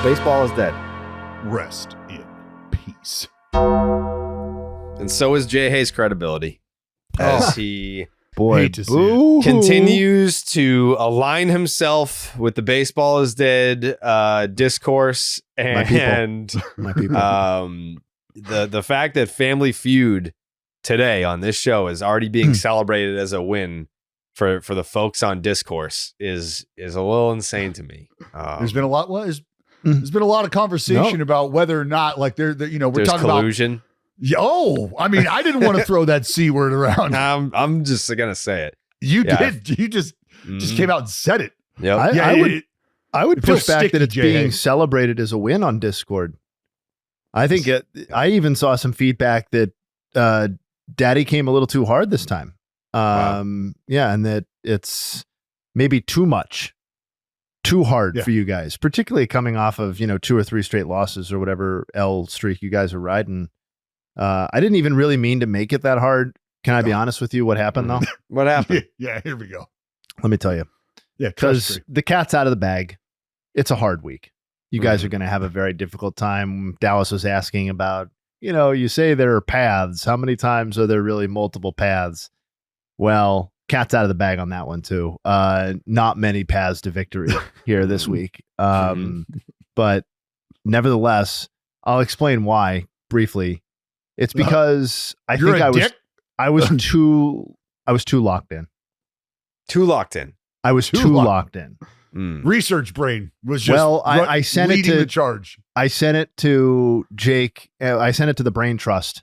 Baseball is dead. Rest in peace. And so is Jay Hayes' credibility as he continues to align himself with the baseball is dead discourse and My people. The fact that Family Feud today on this show is already being celebrated as a win for the folks on Discourse is a little insane to me. There's been a lot. There's been a lot of conversation about whether or not, like, we're there's talking collusion. about. Oh, I mean, I didn't want to throw that C word around. I'm just gonna say it. You did. You just came out and said it. Yep. I would push back sticky, that it's Jay. being celebrated as a win on Discord. I think I even saw some feedback that Daddy came a little too hard this time. Yeah, and that it's maybe too hard for you guys, particularly coming off of 2 or 3 straight losses or whatever L streak you guys are riding. I didn't even really mean to make it that hard. Can I be honest with you? What happened though? What happened? Yeah, here we go. Let me tell you. Yeah, because the cat's out of the bag. It's a hard week. You guys are going to have a very difficult time. Dallas was asking about, you say there are paths. How many times are there really multiple paths? Well, cat's out of the bag on that one too. Not many paths to victory here this week. But nevertheless, I'll explain why briefly. It's because I was too locked in. Too locked in. I was too locked in. Research brain was just I sent it to the charge. I sent it to Jake. I sent it to the Brain Trust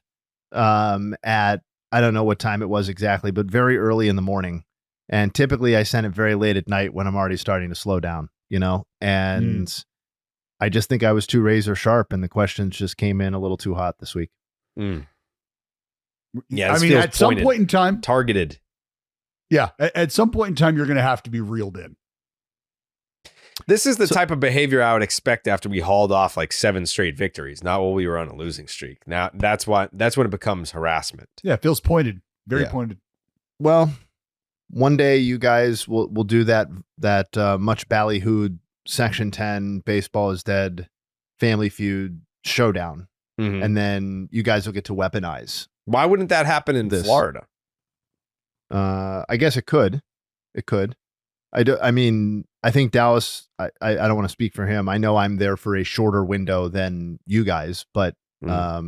at I don't know what time it was exactly, but very early in the morning. And typically I send it very late at night when I'm already starting to slow down, and I just think I was too razor sharp and the questions just came in a little too hot this week. Yeah, I mean, at some point in time, targeted. Yeah, at some point in time, you're going to have to be reeled in. This is the type of behavior I would expect after we hauled off like 7 straight victories, not while we were on a losing streak. Now that's when it becomes harassment. Yeah, it feels pointed, very pointed. Well, one day you guys will do that much ballyhooed Section 10 baseball is dead Family Feud showdown, and then you guys will get to weaponize. Why wouldn't that happen in Florida? I guess it could. It could. I mean, I think Dallas, I don't want to speak for him. I know I'm there for a shorter window than you guys, but yeah.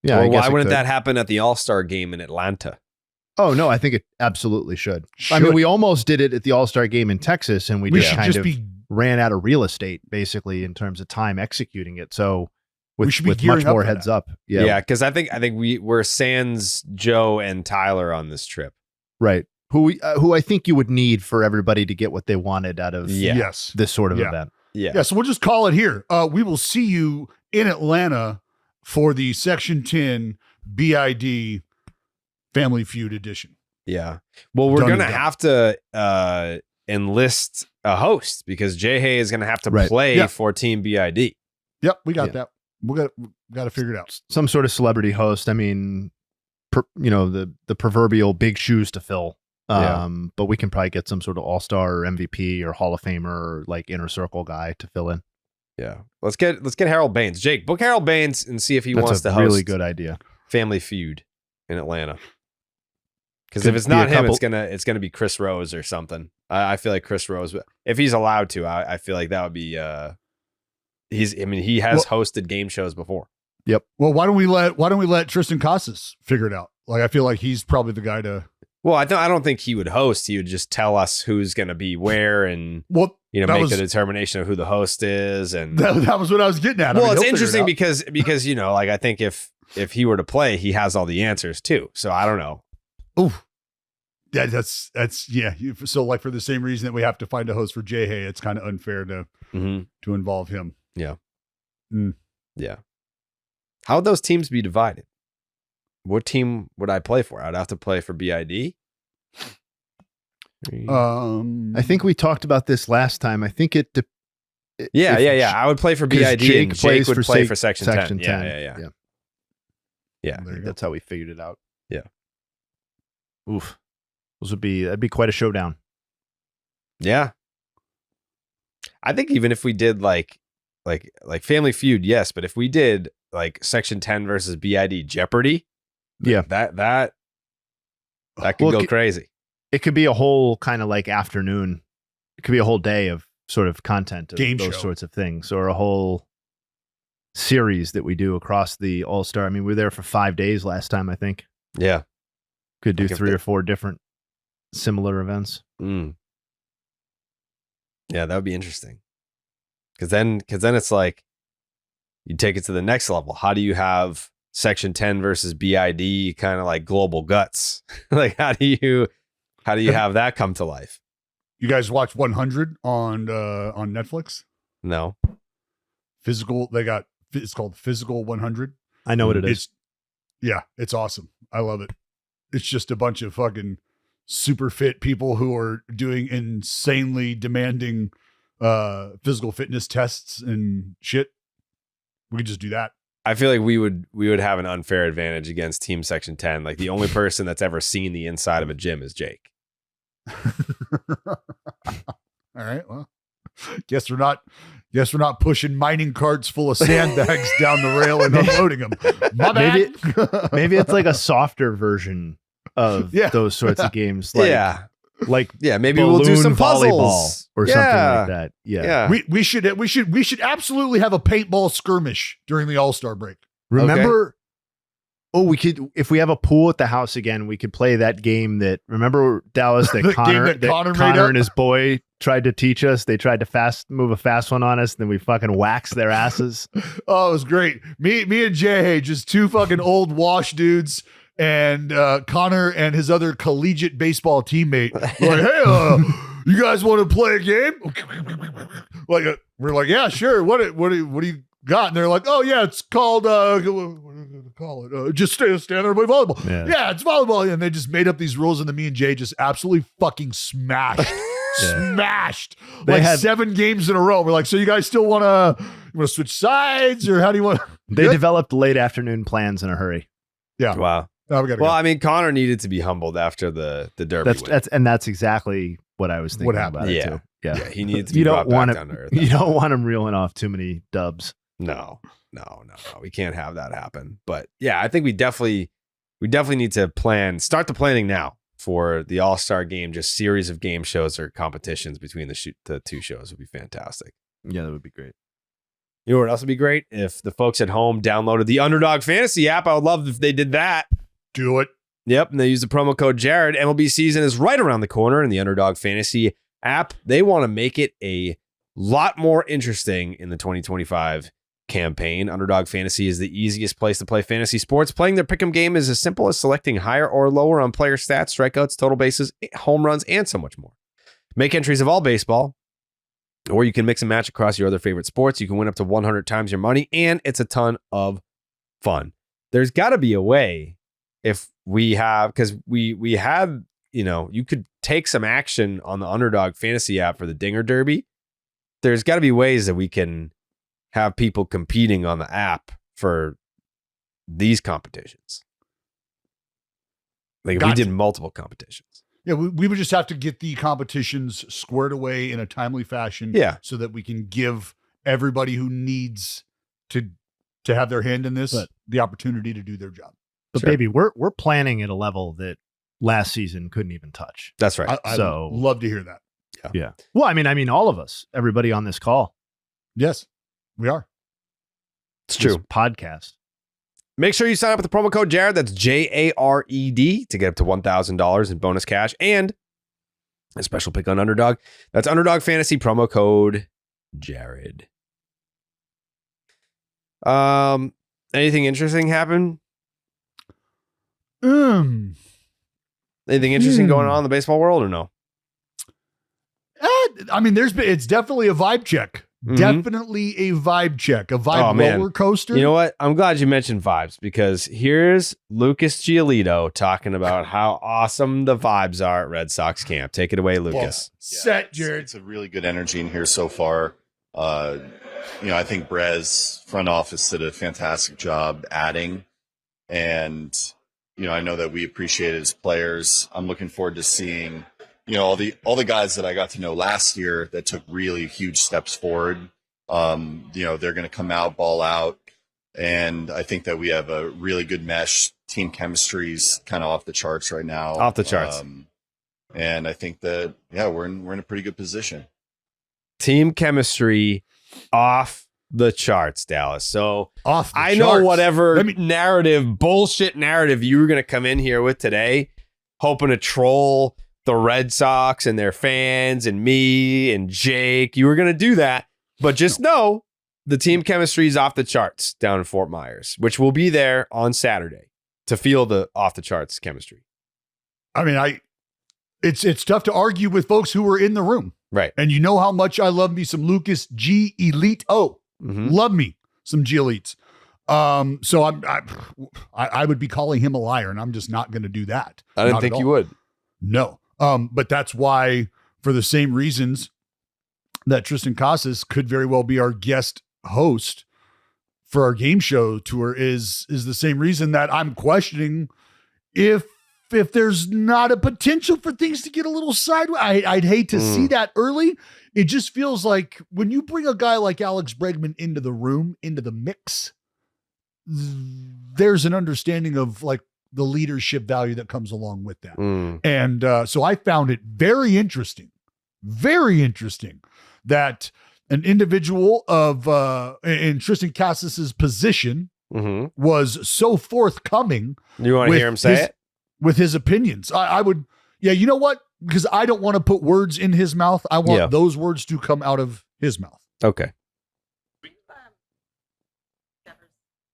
Well, why wouldn't that happen at the All-Star game in Atlanta? Oh, no, I think it absolutely should. I mean, we almost did it at the All-Star game in Texas, and we just ran out of real estate, basically, in terms of time executing it. So with much more heads up. Yeah, because I think we're sans Joe and Tyler on this trip. Right. Who I think you would need for everybody to get what they wanted out of this sort of event. Yeah. So we'll just call it here. We will see you in Atlanta for the Section 10 BID Family Feud edition. Yeah. Well, we're going to have to enlist a host because Jay Hay is going to have to play for Team BID. Yep. We got that. We got to figure it out. Some sort of celebrity host. I mean, the proverbial big shoes to fill. But we can probably get some sort of all-star or MVP or Hall of Famer or like inner circle guy to fill in. Yeah. Let's get Harold Baines. Jake, book Harold Baines and see if he wants to host. Really good idea. Family Feud in Atlanta. Because if it's not him, it's gonna be Chris Rose or something. I feel like Chris Rose, if he's allowed to, I feel like that would be he has hosted game shows before. Yep. Well, why don't we let Triston Casas figure it out? Like, I feel like he's probably the guy to. Well, I don't think he would host. He would just tell us who's going to be where and make the determination of who the host is. And that was what I was getting at. Well, it's interesting because like I think if he were to play, he has all the answers too. So I don't know. Oh, yeah, that's So like for the same reason that we have to find a host for Jay Hay, it's kind of unfair to involve him. Yeah. Yeah. How would those teams be divided? What team would I play for? I'd have to play for BID. I think we talked about this last time. I think Yeah. I would play for BID. Jake and Jake would play for Section 10. Yeah. That's how we figured it out. Yeah. Oof. That'd be quite a showdown. Yeah. I think even if we did like Family Feud, yes, but if we did like Section 10 versus BID Jeopardy, that could go crazy. It could be a whole kind of like afternoon. It could be a whole day of sort of content of those sorts of things, or a whole series that we do across the All-Star. I mean, we were there for 5 days last time, I think. Yeah. Could do 3 or 4 different similar events. Yeah, that would be interesting. Because then it's like you take it to the next level. How do you have Section 10 versus BID kind of like global guts? Like how do you have that come to life? You guys watch 100 on Netflix? No. Physical. It's called Physical 100. I know what it is. It's awesome. I love it. It's just a bunch of fucking super fit people who are doing insanely demanding physical fitness tests and shit. We could just do that. I feel like we would have an unfair advantage against Team Section 10. Like the only person that's ever seen the inside of a gym is Jake. All right. Well, guess we're not pushing mining carts full of sandbags down the rail and unloading them. My bad. Maybe it's like a softer version of those sorts of games. Like maybe we'll do some volleyball or something like that. Yeah. We should absolutely have a paintball skirmish during the All-Star break. Remember? Oh, we could, if we have a pool at the house again, we could play that game that, remember, Dallas, that Connor and his boy tried to teach us. They tried to move a fast one on us, then we fucking waxed their asses. Oh, it was great. Me and Jay, just 2 fucking old wash dudes, and Connor and his other collegiate baseball teammate were like, hey, you guys want to play a game? We're like, yeah, sure. What do you got? And they're like, oh yeah, it's called what do you call it? Just stand there and play volleyball. Yeah, it's volleyball. And they just made up these rules, and then me and Jay just absolutely fucking smashed. Like 7 games in a row. We're like, so you guys still want to switch sides, or how do you want? They developed late afternoon plans in a hurry. Yeah. Wow. Oh, we gotta go. I mean, Connor needed to be humbled after the Derby win. That's exactly what I was thinking about it too. Yeah, he needs to be brought back down to earth. You don't want him reeling off too many dubs. No. We can't have that happen. But yeah, I think we definitely need to start the planning now for the All-Star game. Just series of game shows or competitions between the 2 shows would be fantastic. Yeah, that would be great. You know what else would be great? If the folks at home downloaded the Underdog Fantasy app. I would love if they did that. Do it. Yep, and they use the promo code Jared. MLB season is right around the corner, in the Underdog Fantasy app, they want to make it a lot more interesting in the 2025 campaign. Underdog Fantasy is the easiest place to play fantasy sports. Playing their pick'em game is as simple as selecting higher or lower on player stats, strikeouts, total bases, home runs, and so much more. Make entries of all baseball, or you can mix and match across your other favorite sports. You can win up to 100 times your money, and it's a ton of fun. There's got to be a way, if we have, because we have, you could take some action on the Underdog Fantasy app for the Dinger Derby. There's got to be ways that we can have people competing on the app for these competitions. Like if we did multiple competitions. Yeah, we would just have to get the competitions squared away in a timely fashion, so that we can give everybody who needs to have their hand in this the opportunity to do their job. But baby, we're planning at a level that last season couldn't even touch. That's right. I love to hear that. Yeah. Well, I mean, all of us, everybody on this call. Yes, we are. It's true. Podcast. Make sure you sign up with the promo code Jared. That's JARED to get up to $1,000 in bonus cash and a special pick on Underdog. That's Underdog Fantasy promo code Jared. Anything interesting happen? Anything interesting going on in the baseball world or no? I mean, it's definitely a vibe check. Mm-hmm. Definitely a vibe check, a vibe roller coaster. You know what? I'm glad you mentioned vibes, because here's Lucas Giolito talking about how awesome the vibes are at Red Sox camp. Take it away, Lucas. Jared. It's a really good energy in here so far. I think Brez front office did a fantastic job adding, and I know that we appreciate it as players. I'm looking forward to seeing all the guys that I got to know last year that took really huge steps forward. They're going to come out, ball out. And I think that we have a really good mesh. Team chemistry's kind of off the charts right now. Off the charts. And I think that, we're in a pretty good position. Team chemistry off the charts, Dallas. So Off the I charts. know whatever bullshit narrative you were going to come in here with today, hoping to troll the Red Sox and their fans and me and Jake. You were going to do that. But just know the team chemistry is off the charts down in Fort Myers, which will be there on Saturday to feel the off the charts chemistry. I mean, it's tough to argue with folks who were in the room. Right. And you know how much I love me some Lucas G Elite. Love me some G Elites. So I would be calling him a liar, and I'm just not going to do that. I didn't Not think at you all. would. No. But that's why, for the same reasons that Triston Casas could very well be our guest host for our game show tour, is the same reason that I'm questioning if there's not a potential for things to get a little sideways. I'd hate to see that early. It just feels like when you bring a guy like Alex Bregman into the room, into the mix, there's an understanding of like the leadership value that comes along with that. And so I found it very interesting that an individual of in Triston Casas's position was so forthcoming. You want to hear him say it? With his opinions. I would, you know what? Because I don't want to put words in his mouth. I want those words to come out of his mouth. Okay.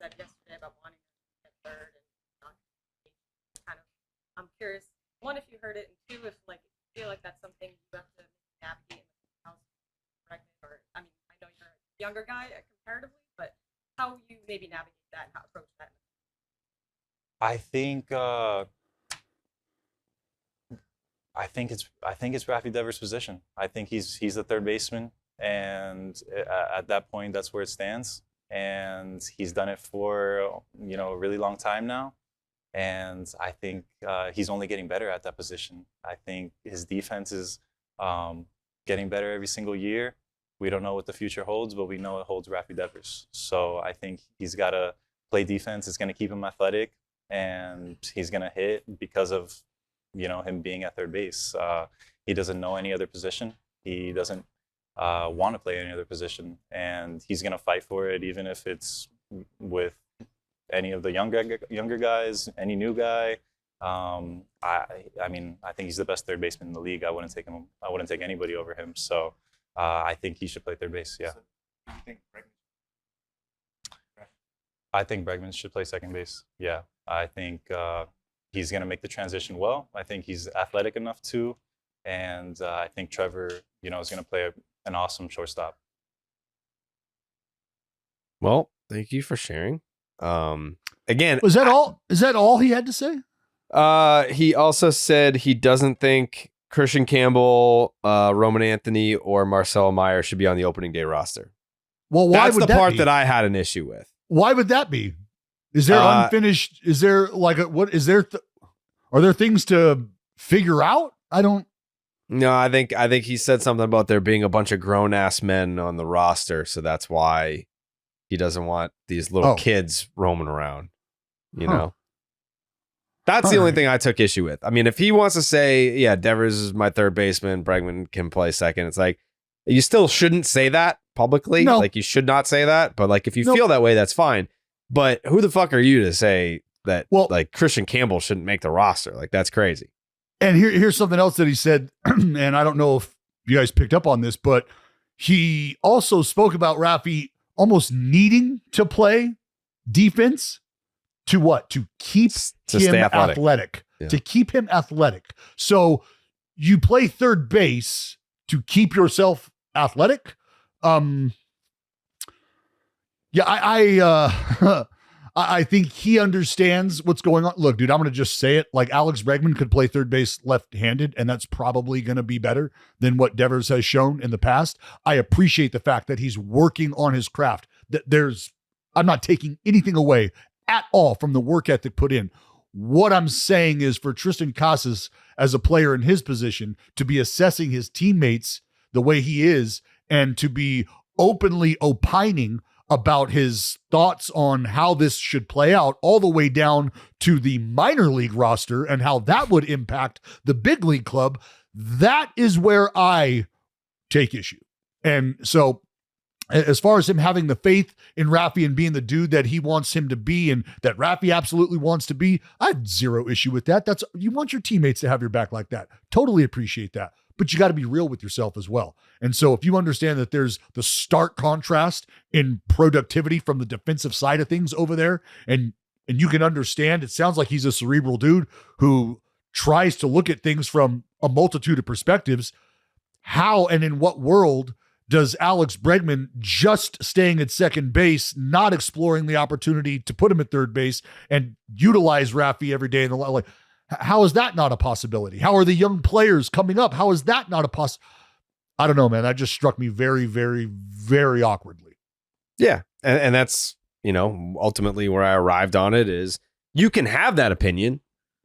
Said yesterday about wanting to get third and not kind of, I'm curious, one, if you heard it, and two, if like you feel like that's something you have to navigate in the house, or I mean, I know you're a younger guy comparatively, but how you maybe navigate that and how approach that. I think it's Rafi Devers' position. I think he's the third baseman, and at that point, that's where it stands. And he's done it for a really long time now. And I think he's only getting better at that position. I think his defense is getting better every single year. We don't know what the future holds, but we know it holds Rafi Devers. So I think he's got to play defense. It's going to keep him athletic, and he's going to hit because of him being at third base. He doesn't know any other position. He doesn't want to play any other position, and he's going to fight for it, even if it's with any of the younger guys, any new guy. I mean, I think he's the best third baseman in the league. I wouldn't take anybody over him. So I think he should play third base. Yeah. I think Bregman should play second base. Yeah. I think he's going to make the transition well. I think he's athletic enough to, and I think Trevor, is going to play an awesome shortstop. Well, thank you for sharing. Again, Was that all? Is that all he had to say? He also said he doesn't think Christian Campbell, Roman Anthony, or Marcelo Meyer should be on the opening day roster. Well, why That's would the that part be? that I had an issue with. Why would that be? Is there unfinished? Is there like what? Is there? Are there things to figure out? I don't. No, I think he said something about there being a bunch of grown ass men on the roster, so that's why he doesn't want these little kids roaming around. You know, that's the only thing I took issue with. I mean, if he wants to say, "Yeah, Devers is my third baseman, Bregman can play second," it's like you still shouldn't say that publicly. No. Like you should not say that. But like if you feel that way, that's fine. But who the fuck are you to say that? Like Christian Campbell shouldn't make the roster? Like that's crazy. And here's something else that he said, and I don't know if you guys picked up on this, but he also spoke about Rafi almost needing to play defense to what? To keep To him stay athletic. Yeah. To keep him athletic. So you play third base to keep yourself athletic. I think he understands what's going on. Look, dude, I'm going to just say it. Like Alex Bregman could play third base left-handed, and that's probably going to be better than what Devers has shown in the past. I appreciate the fact that he's working on his craft. I'm not taking anything away at all from the work ethic put in. What I'm saying is for Triston Casas as a player in his position to be assessing his teammates the way he is and to be openly opining about his thoughts on how this should play out all the way down to the minor league roster and how that would impact the big league club, that is where I take issue. And so as far as him having the faith in Rafi and being the dude that he wants him to be and that Rafi absolutely wants to be, I have zero issue with that. You want your teammates to have your back like that. Totally appreciate that. But you got to be real with yourself as well. And so if you understand that there's the stark contrast in productivity from the defensive side of things over there, and you can understand, it sounds like he's a cerebral dude who tries to look at things from a multitude of perspectives. How and in what world does Alex Bregman just staying at second base, not exploring the opportunity to put him at third base and utilize Rafi every day in the like? How is that not a possibility? How are the young players coming up? How is that not a I don't know, man. That just struck me very, very, very awkwardly. Yeah. And that's, ultimately where I arrived on it is you can have that opinion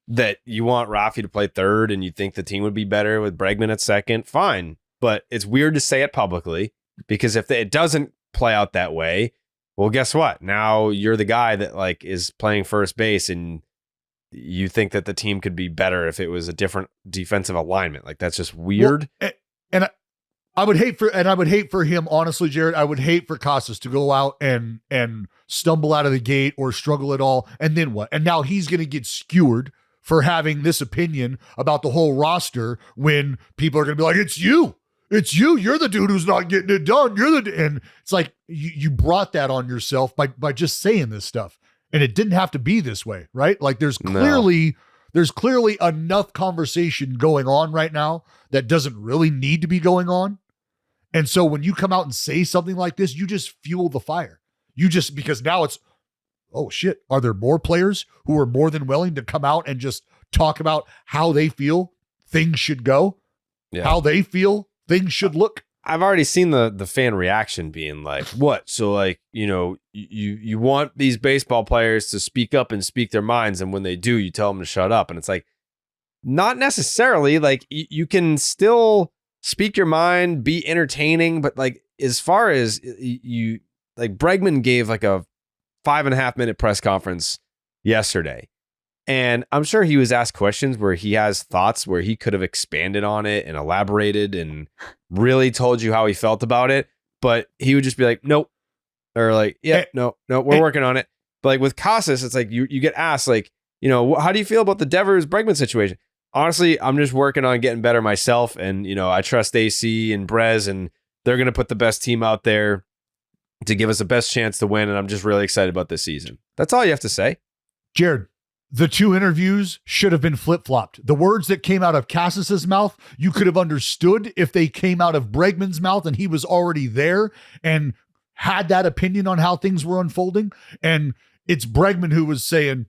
that you want Rafi to play third and you think the team would be better with Bregman at second. Fine. But it's weird to say it publicly because if it doesn't play out that way, well, guess what? Now you're the guy that is playing first base and you think that the team could be better if it was a different defensive alignment. That's just weird. Well, and I would hate for him, honestly, Jared, I would hate for Casas to go out and stumble out of the gate or struggle at all. And then what? And now he's going to get skewered for having this opinion about the whole roster when people are going to be like, it's you. You're the dude who's not getting it done. And it's like, you brought that on yourself by just saying this stuff. And it didn't have to be this way, right? There's clearly enough conversation going on right now that doesn't really need to be going on. And so when you come out and say something like this, you just fuel the fire. Because now it's, oh shit, are there more players who are more than willing to come out and just talk about how they feel things should go? Yeah. How they feel things should look? I've already seen the fan reaction being like, what? So you want these baseball players to speak up and speak their minds. And when they do, you tell them to shut up. And it's not necessarily. You can still speak your mind, be entertaining. But as far as Bregman gave a 5.5 minute press conference yesterday. And I'm sure he was asked questions where he has thoughts where he could have expanded on it and elaborated and really told you how he felt about it. But he would just be like, nope. Or no, we're working on it. But with Casas, it's you get asked how do you feel about the Devers Bregman situation? Honestly, I'm just working on getting better myself. And, I trust AC and Brez and they're going to put the best team out there to give us the best chance to win. And I'm just really excited about this season. That's all you have to say. Jared, the two interviews should have been flip-flopped. The words that came out of Casas's mouth, you could have understood if they came out of Bregman's mouth and he was already there and had that opinion on how things were unfolding. And it's Bregman who was saying,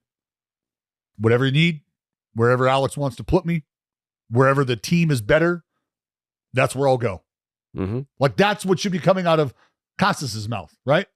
whatever you need, wherever Alex wants to put me, wherever the team is better, that's where I'll go. Mm-hmm. That's what should be coming out of Casas's mouth, right?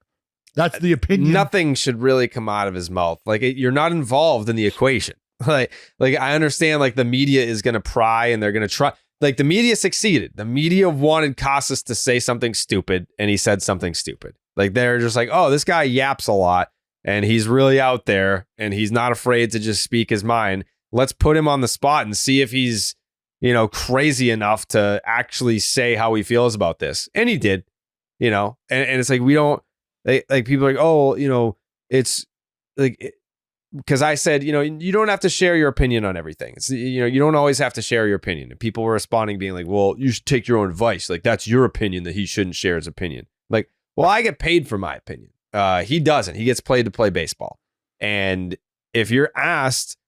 That's the opinion. Nothing should really come out of his mouth. You're not involved in the equation. I understand the media is going to pry and they're going to try. The media succeeded. The media wanted Casas to say something stupid and he said something stupid. They're just oh, this guy yaps a lot and he's really out there and he's not afraid to just speak his mind. Let's put him on the spot and see if he's, crazy enough to actually say how he feels about this. And he did, and it's we don't, people are oh, it's because I said, you don't have to share your opinion on everything. It's, you don't always have to share your opinion. And people were responding being well, you should take your own advice. That's your opinion that he shouldn't share his opinion. Well, I get paid for my opinion. He doesn't. He gets paid to play baseball. And if you're asked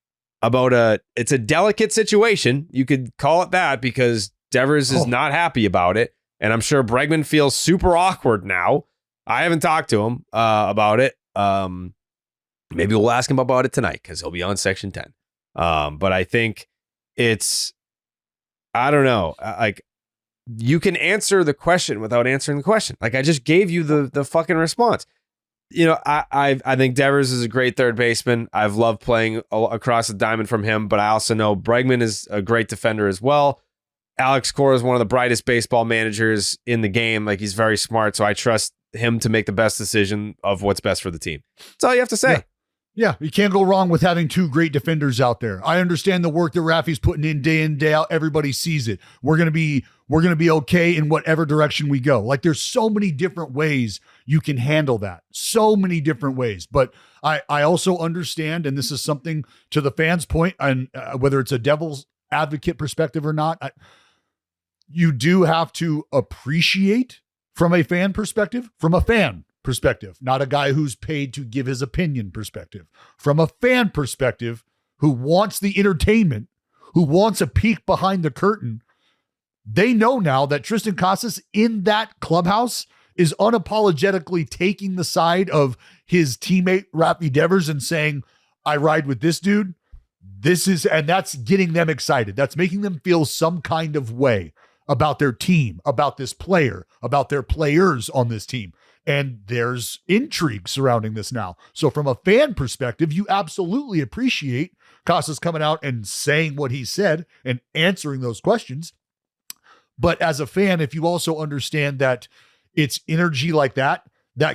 about it's a delicate situation, you could call it that because Devers is not happy about it. And I'm sure Bregman feels super awkward now. I haven't talked to him about it. Maybe we'll ask him about it tonight because he'll be on Section 10. But I think I don't know. You can answer the question without answering the question. I just gave you the fucking response. I think Devers is a great third baseman. I've loved playing across the diamond from him, but I also know Bregman is a great defender as well. Alex Cora is one of the brightest baseball managers in the game. Like, he's very smart, so I trust him to make the best decision of what's best for the team. That's all you have to say. Yeah, you can't go wrong with having two great defenders out there. I understand the work that Rafi's putting in, day out. Everybody sees it. We're gonna be okay in whatever direction we go. Like, there's so many different ways you can handle that. So many different ways. But I also understand, and this is something to the fans' point, and whether it's a devil's advocate perspective or not, you do have to appreciate from a fan perspective, not a guy who's paid to give his opinion perspective, from a fan perspective who wants the entertainment, who wants a peek behind the curtain. They know now that Triston Casas in that clubhouse is unapologetically taking the side of his teammate Rafi Devers and saying, I ride with this dude. And that's getting them excited. That's making them feel some kind of way about their team, about this player, about their players on this team. And there's intrigue surrounding this now. So from a fan perspective, you absolutely appreciate Casas coming out and saying what he said and answering those questions. But as a fan, if you also understand that it's energy like that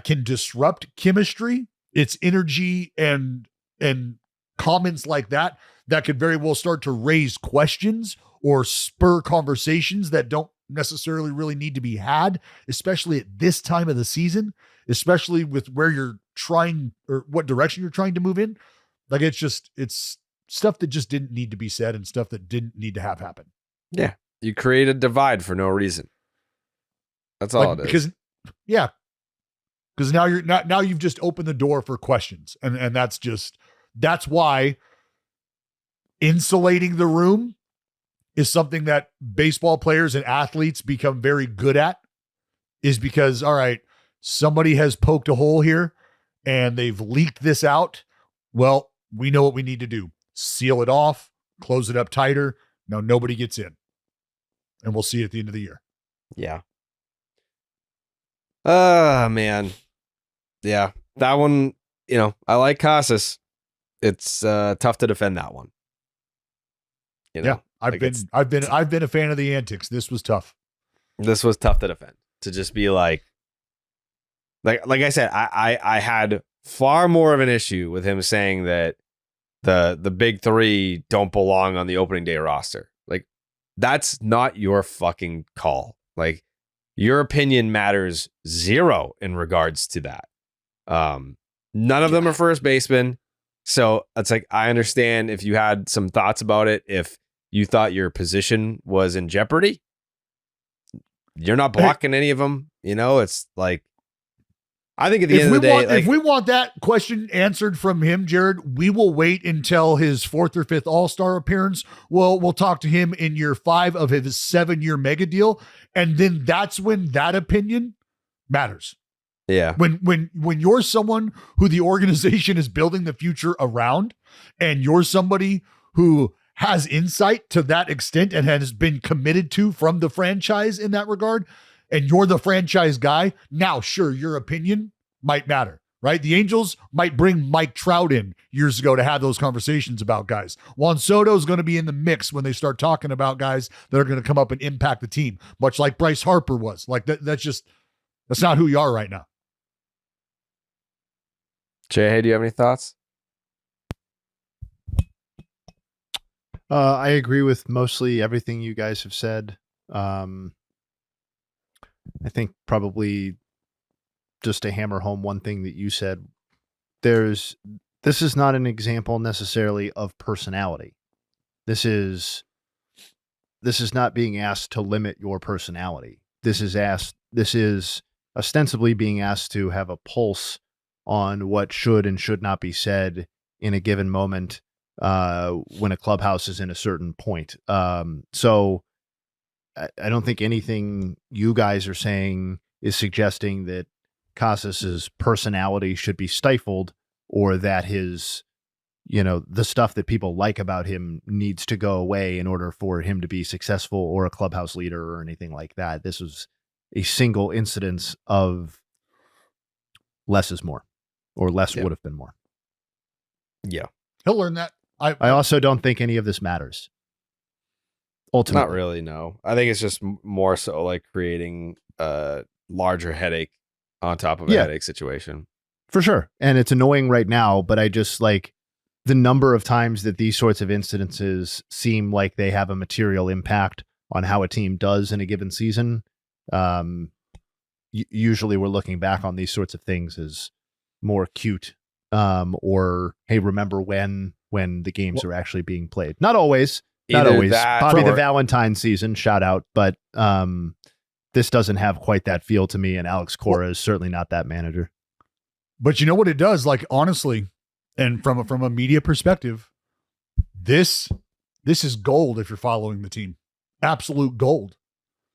can disrupt chemistry, it's energy and comments like that could very well start to raise questions or spur conversations that don't necessarily really need to be had, especially at this time of the season, especially with where you're trying or what direction you're trying to move in. Like, it's stuff that just didn't need to be said and stuff that didn't need to have happen. Yeah. You create a divide for no reason. That's all it is. Because now you've just opened the door for questions. And that's why insulating the room is something that baseball players and athletes become very good at, is because, all right, somebody has poked a hole here and they've leaked this out. Well, we know what we need to do. Seal it off, close it up tighter. Now nobody gets in. And we'll see you at the end of the year. Yeah. Man. Yeah. That one, I like Casas. It's tough to defend that one. Yeah. I've been a fan of the antics. This was tough. This was tough to defend. To just be like I said, I had far more of an issue with him saying that the big three don't belong on the opening day roster. Like, that's not your fucking call. Like, your opinion matters zero in regards to that. None of them are first basemen. So it's like, I understand if you had some thoughts about it, if you thought your position was in jeopardy, you're not blocking any of them. It's like, I think at the end of the day, if we want that question answered from him, Jared, we will wait until his 4th or 5th All-Star appearance. We'll talk to him in year 5 of his 7-year mega deal. And then that's when that opinion matters. Yeah. When you're someone who the organization is building the future around, and you're somebody who has insight to that extent and has been committed to from the franchise in that regard, and you're the franchise guy, now, sure, your opinion might matter, right? The Angels might bring Mike Trout in years ago to have those conversations about guys. Juan Soto is going to be in the mix when they start talking about guys that are going to come up and impact the team, much like Bryce Harper was. Like, that's not who you are right now. Jay, do you have any thoughts? I agree with mostly everything you guys have said. I think probably just to hammer home one thing that you said, this is not an example necessarily of personality. This is not being asked to limit your personality. This is ostensibly being asked to have a pulse on what should and should not be said in a given moment when a clubhouse is in a certain point. So I don't think anything you guys are saying is suggesting that Casas's personality should be stifled, or that his, the stuff that people like about him needs to go away in order for him to be successful or a clubhouse leader or anything like that. This was a single incidence of less is more. or less Yeah. would have been more. Yeah. He'll learn that. I also don't think any of this matters. Ultimately. Not really, no. I think it's just more so like creating a larger headache on top of a headache situation. For sure. And it's annoying right now, but I just like the number of times that these sorts of incidences seem like they have a material impact on how a team does in a given season. Usually we're looking back on these sorts of things as more cute, or, hey, remember when the games are actually being played. Not always. Not always. Probably the Valentine season, shout out. But this doesn't have quite that feel to me, and Alex Cora is certainly not that manager. But you know what it does? Like, honestly, and from a media perspective, this is gold if you're following the team. Absolute gold.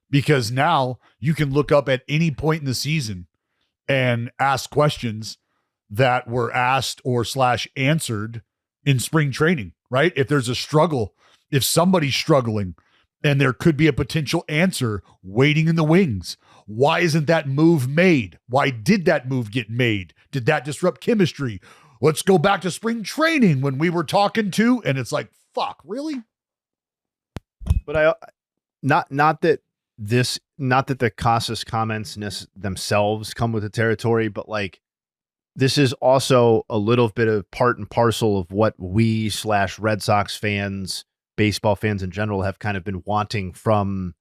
Because now you can look up at any point in the season and ask questions that were asked or / answered in spring training, right? If there's a struggle, if somebody's struggling and there could be a potential answer waiting in the wings, why isn't that move made? Why did that move get made? Did that disrupt chemistry? Let's go back to spring training when we were talking to, and it's like, fuck, really? But not that the Casas comments themselves come with the territory, but like, this is also a little bit of part and parcel of what we / Red Sox fans, baseball fans in general, have kind of been wanting from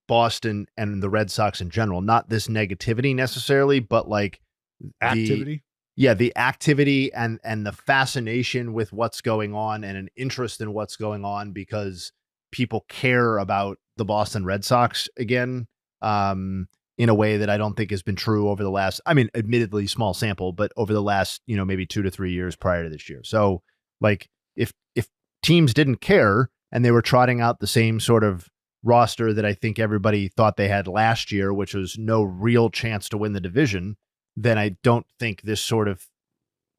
Boston and the Red Sox in general. Not this negativity necessarily, but like Activity. The activity and the fascination with what's going on and an interest in what's going on because people care about the Boston Red Sox again, in a way that I don't think has been true over the last, I mean, admittedly small sample, but over the last, maybe 2 to 3 years prior to this year. So like if teams didn't care and they were trotting out the same sort of roster that I think everybody thought they had last year, which was no real chance to win the division, then I don't think this sort of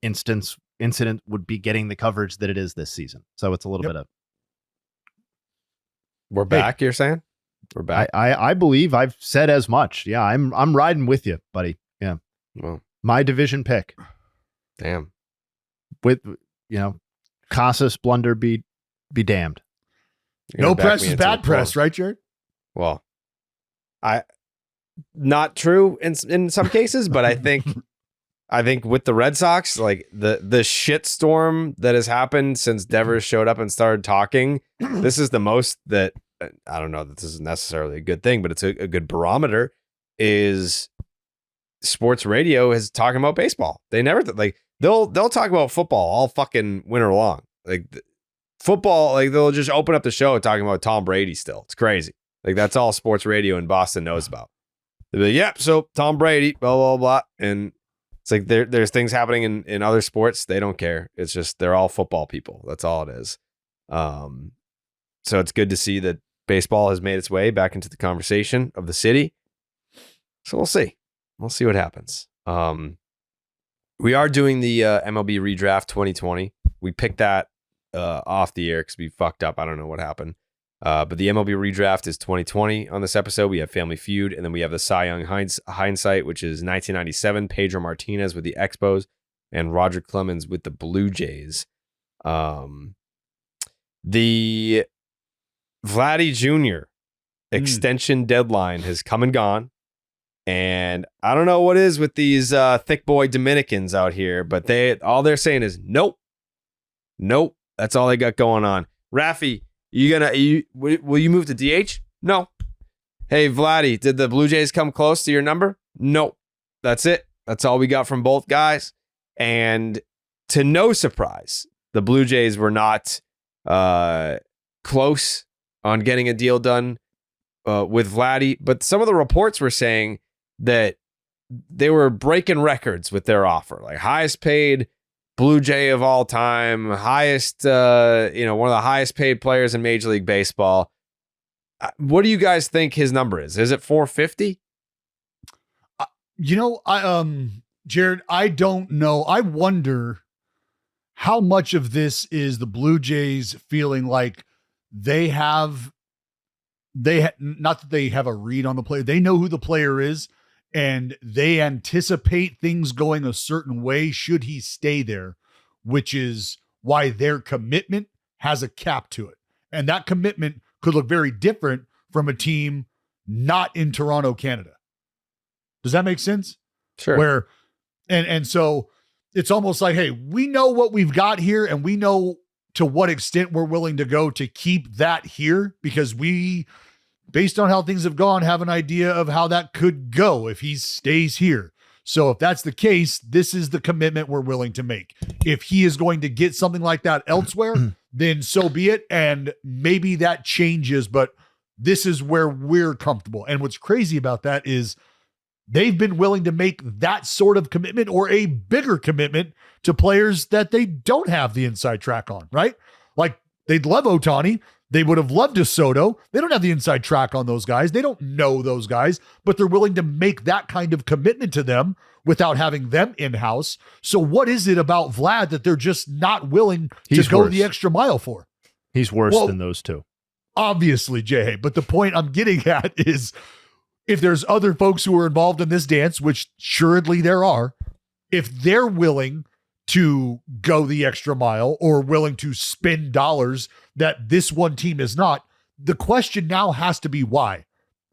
incident would be getting the coverage that it is this season. So it's a little bit of. We're back, you're saying? We're back. I believe I've said as much. Yeah, I'm riding with you, buddy. Yeah. Well, my division pick. Damn. With Casas blunder be damned. No press is bad press, right, Jared? Well, not true in some cases, but I think with the Red Sox, like the shit storm that has happened since Devers showed up and started talking, this is the most that I don't know that this is necessarily a good thing, but it's a good barometer. Is sports radio is talking about baseball. They never they'll talk about football all fucking winter long. Like football, like they'll just open up the show talking about Tom Brady still. It's crazy. Like that's all sports radio in Boston knows about. They'll be like, yep, so Tom Brady, blah, blah, blah. And it's like there's things happening in other sports. They don't care. It's just they're all football people. That's all it is. So it's good to see that baseball has made its way back into the conversation of the city. So we'll see. We'll see what happens. We are doing the MLB Re-Draft 2020. We picked that off the air because we fucked up. I don't know what happened. But the MLB Re-Draft is 2020 on this episode. We have Family Feud, and then we have the Cy Young Hindsight, which is 1997, Pedro Martinez with the Expos, and Roger Clemens with the Blue Jays. The Vladdy Jr. extension deadline has come and gone. And I don't know what is with these thick boy Dominicans out here, but all they're saying is nope. That's all they got going on. Rafi, will you move to DH? No. Hey, Vladdy, did the Blue Jays come close to your number? No. That's it. That's all we got from both guys. And to no surprise, the Blue Jays were not close on getting a deal done with Vladdy. But some of the reports were saying that they were breaking records with their offer, like highest paid Blue Jay of all time, highest, one of the highest paid players in Major League Baseball. What do you guys think his number is? Is it 450? Jared, I don't know. I wonder how much of this is the Blue Jays feeling like not that they have a read on the player. They know who the player is, and they anticipate things going a certain way should he stay there, which is why their commitment has a cap to it. And that commitment could look very different from a team not in Toronto, Canada. Does that make sense? Sure. Where, and so it's almost like, hey, we know what we've got here, and we know to what extent we're willing to go to keep that here, because we, based on how things have gone, have an idea of how that could go if he stays here. So if that's the case, this is the commitment we're willing to make. If he is going to get something like that elsewhere, then so be it. And maybe that changes, but this is where we're comfortable. And what's crazy about that is they've been willing to make that sort of commitment or a bigger commitment to players that they don't have the inside track on, right? Like they'd love Ohtani. They would have loved a Soto. They don't have the inside track on those guys. They don't know those guys, but they're willing to make that kind of commitment to them without having them in-house. So what is it about Vlad that they're just not willing to go the extra mile for? He's worse than those two. Obviously, Jay. But the point I'm getting at is if there's other folks who are involved in this dance, which assuredly there are, if they're willing to go the extra mile or willing to spend dollars that this one team is not, the question now has to be why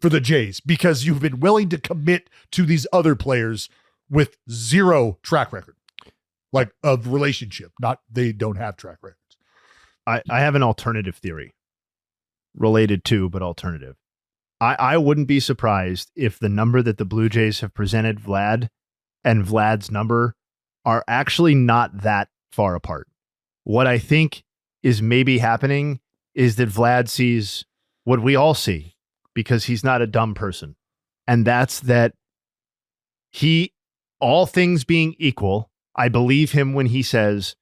for the Jays, because you've been willing to commit to these other players with zero track record, like of relationship, not they don't have track records. I have an alternative theory related to, but alternative. I wouldn't be surprised if the number that the Blue Jays have presented Vlad and Vlad's number are actually not that far apart. What I think is maybe happening is that Vlad sees what we all see, because he's not a dumb person. And that's that he, all things being equal, I believe him when he says,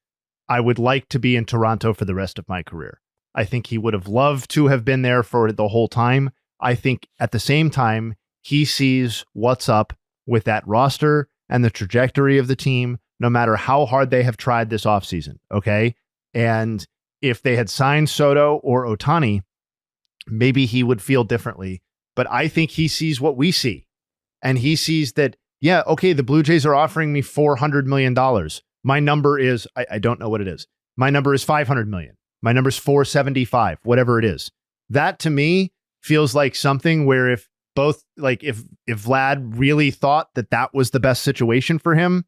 I would like to be in Toronto for the rest of my career. I think he would have loved to have been there for the whole time. I think at the same time, he sees what's up with that roster and the trajectory of the team, no matter how hard they have tried this offseason. Okay. And if they had signed Soto or Ohtani, maybe he would feel differently. But I think he sees what we see. And he sees that, yeah, okay, the Blue Jays are offering me $400 million. My number is, I don't know what it is. My number is $500 million. My number is 475, whatever it is. That to me feels like something where if both, like if Vlad really thought that that was the best situation for him,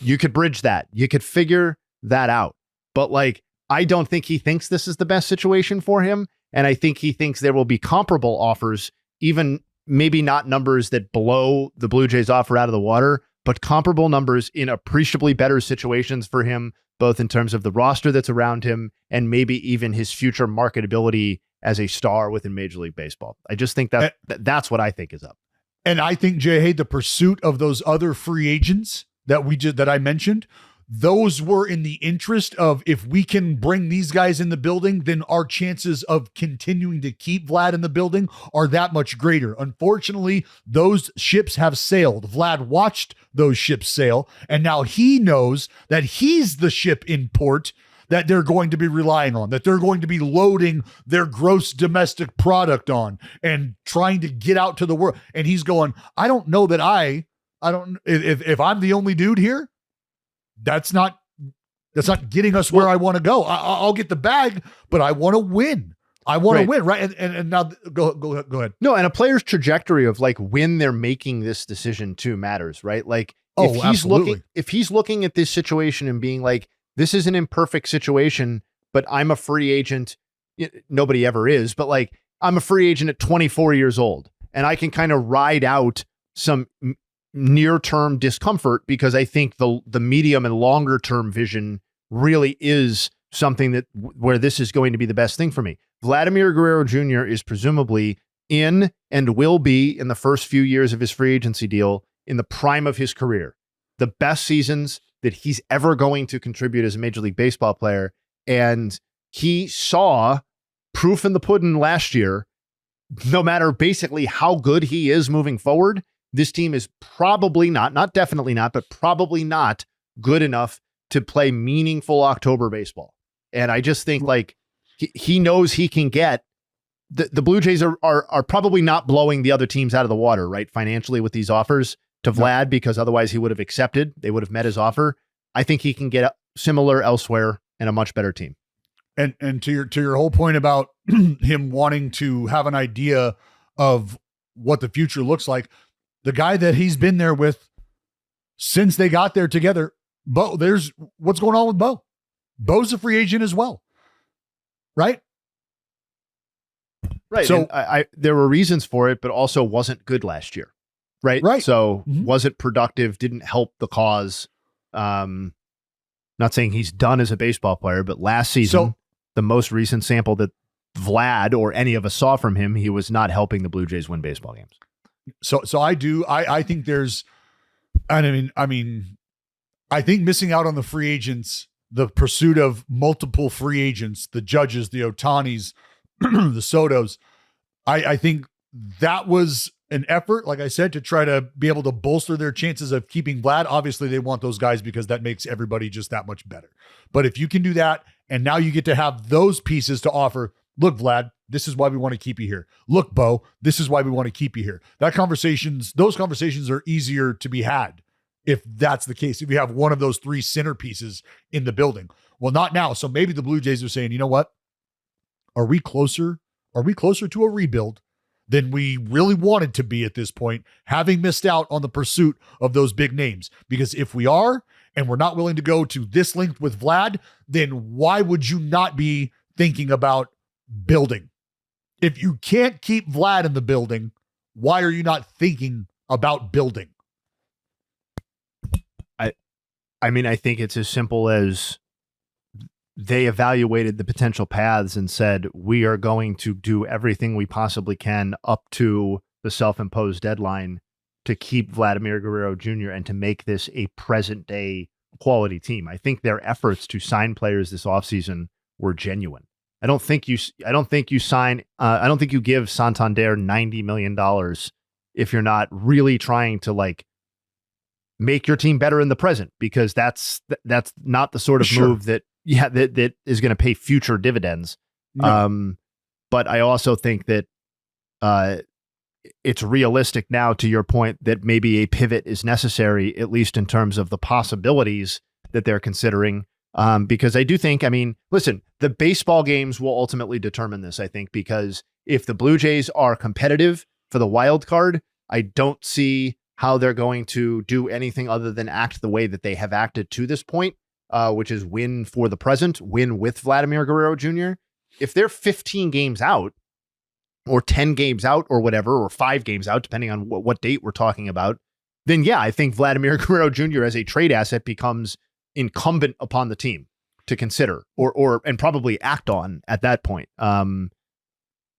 you could bridge that. You could figure that out. But like, I don't think he thinks this is the best situation for him. And I think he thinks there will be comparable offers, even maybe not numbers that blow the Blue Jays offer out of the water, but comparable numbers in appreciably better situations for him, both in terms of the roster that's around him and maybe even his future marketability as a star within Major League Baseball. I just think that that's what I think is up. And I think, Jay, the pursuit of those other free agents that I mentioned, those were in the interest of, if we can bring these guys in the building, then our chances of continuing to keep Vlad in the building are that much greater. Unfortunately, those ships have sailed. Vlad watched those ships sail, and now he knows that he's the ship in port that they're going to be relying on, that they're going to be loading their gross domestic product on and trying to get out to the world. And he's going, I don't know that if I'm the only dude here, that's not getting us where I want to go. I'll get the bag, but I want to win. I want to win, right? And now go ahead. No, and a player's trajectory of like when they're making this decision too matters, right? Like if he's looking at this situation and being like, this is an imperfect situation, but I'm a free agent. Nobody ever is, but like I'm a free agent at 24 years old, and I can kind of ride out some near-term discomfort because I think the medium and longer-term vision really is something that where this is going to be the best thing for me. Vladimir Guerrero Jr. is presumably in and will be in the first few years of his free agency deal in the prime of his career, the best seasons that he's ever going to contribute as a Major League Baseball player. And he saw proof in the pudding last year. No matter basically how good he is moving forward, this team is probably not definitely not, but probably not good enough to play meaningful October baseball. And I just think like he knows he can get the Blue Jays are probably not blowing the other teams out of the water, right? Financially with these offers to Vlad, because otherwise he would have accepted. They would have met his offer. I think he can get similar elsewhere and a much better team. And to your whole point about him wanting to have an idea of what the future looks like, the guy that he's been there with since they got there together, Bo, there's what's going on with Bo. Bo's a free agent as well, right? Right. So I there were reasons for it, but also wasn't good last year. Right. Right. So wasn't productive, didn't help the cause. Not saying he's done as a baseball player, but last season, the most recent sample that Vlad or any of us saw from him, he was not helping the Blue Jays win baseball games. So I think there's, I think missing out on the free agents, the pursuit of multiple free agents, the Judges, the Otanis, the Sotos, I think that was an effort, like I said, to try to be able to bolster their chances of keeping Vlad. Obviously, they want those guys because that makes everybody just that much better. But if you can do that, and now you get to have those pieces to offer, look, Vlad, this is why we want to keep you here. Look, Bo, this is why we want to keep you here. Those conversations are easier to be had if that's the case, if you have one of those three centerpieces in the building. Well, not now. So maybe the Blue Jays are saying, you know what? Are we closer to a rebuild than we really wanted to be at this point, having missed out on the pursuit of those big names? Because if we are, and we're not willing to go to this length with Vlad, then why would you not be thinking about building? If you can't keep Vlad in the building, why are you not thinking about building? I think it's as simple as they evaluated the potential paths and said, we are going to do everything we possibly can up to the self-imposed deadline to keep Vladimir Guerrero Jr. and to make this a present day quality team. I think their efforts to sign players this offseason were genuine. I don't think you give Santander $90 million if you're not really trying to make your team better in the present, because that's not the sort of move that is going to pay future dividends. No. But I also think that it's realistic now, to your point, that maybe a pivot is necessary, at least in terms of the possibilities that they're considering. Because I do think, listen, the baseball games will ultimately determine this, I think, because if the Blue Jays are competitive for the wild card, I don't see how they're going to do anything other than act the way that they have acted to this point, which is win for the present, win with Vladimir Guerrero Jr. If they're 15 games out or 10 games out or whatever, or 5 games out, depending on what date we're talking about, then yeah, I think Vladimir Guerrero Jr. as a trade asset becomes incumbent upon the team to consider and probably act on at that point.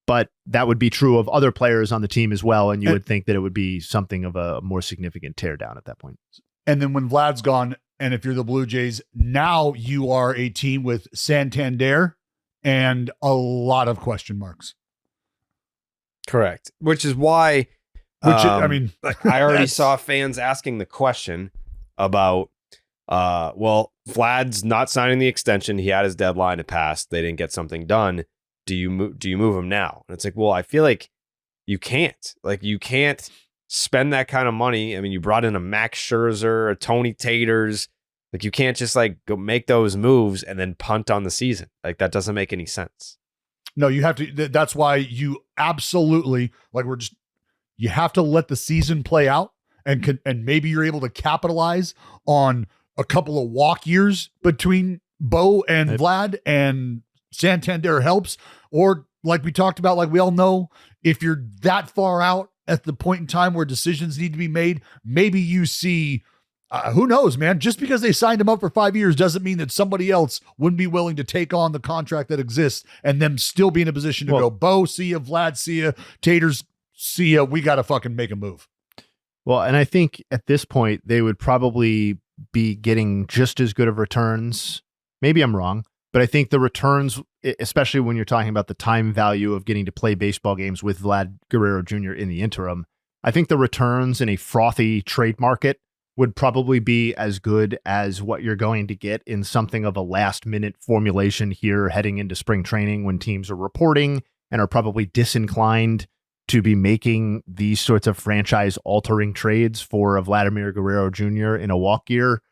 But that would be true of other players on the team as well. And you would think that it would be something of a more significant teardown at that point. And then when Vlad's gone, and if you're the Blue Jays, now you are a team with Santander and a lot of question marks. Correct. Which is why, I already saw fans asking the question about, Vlad's not signing the extension. He had his deadline to pass. They didn't get something done. Do you move him now? And it's like, well, I feel like you can't. You can't spend that kind of money. You brought in a Max Scherzer, a Tony Taters. You can't just go make those moves and then punt on the season. That doesn't make any sense. No, you have to. That's why you absolutely you have to let the season play out, and maybe you're able to capitalize on a couple of walk years between Bo and Vlad, and Santander helps. Or like we talked about, we all know, if you're that far out at the point in time where decisions need to be made, maybe you see, who knows, man, just because they signed him up for 5 years doesn't mean that somebody else wouldn't be willing to take on the contract that exists and them still be in a position to go, Bo, see ya, Vlad, see ya, Taters, see ya. We got to fucking make a move. Well, and I think at this point, they would probably be getting just as good of returns. Maybe I'm wrong, but I think the returns, especially when you're talking about the time value of getting to play baseball games with Vlad Guerrero Jr. in the interim, I think the returns in a frothy trade market would probably be as good as what you're going to get in something of a last minute formulation here heading into spring training when teams are reporting and are probably disinclined to be making these sorts of franchise altering trades for a Vladimir Guerrero Jr. in a walk year.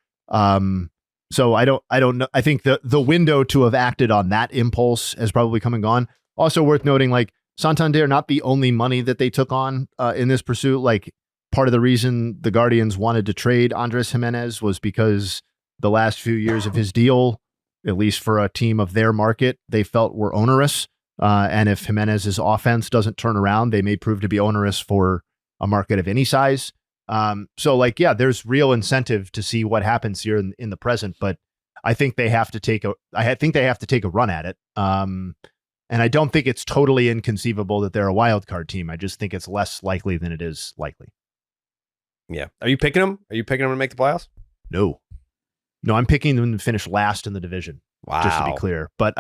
So I don't know. I think the window to have acted on that impulse has probably come and gone. Also worth noting, like Santander, not the only money that they took on in this pursuit. Like part of the reason the Guardians wanted to trade Andres Gimenez was because the last few years of his deal, at least for a team of their market, they felt were onerous. And if Jimenez's offense doesn't turn around, they may prove to be onerous for a market of any size. So like, yeah, there's real incentive to see what happens here in the present, but I think they have to take a run at it. And I don't think it's totally inconceivable that they're a wild card team. I just think it's less likely than it is likely. Yeah. Are you picking them? Are you picking them to make the playoffs? No, I'm picking them to finish last in the division. Wow. Just to be clear. But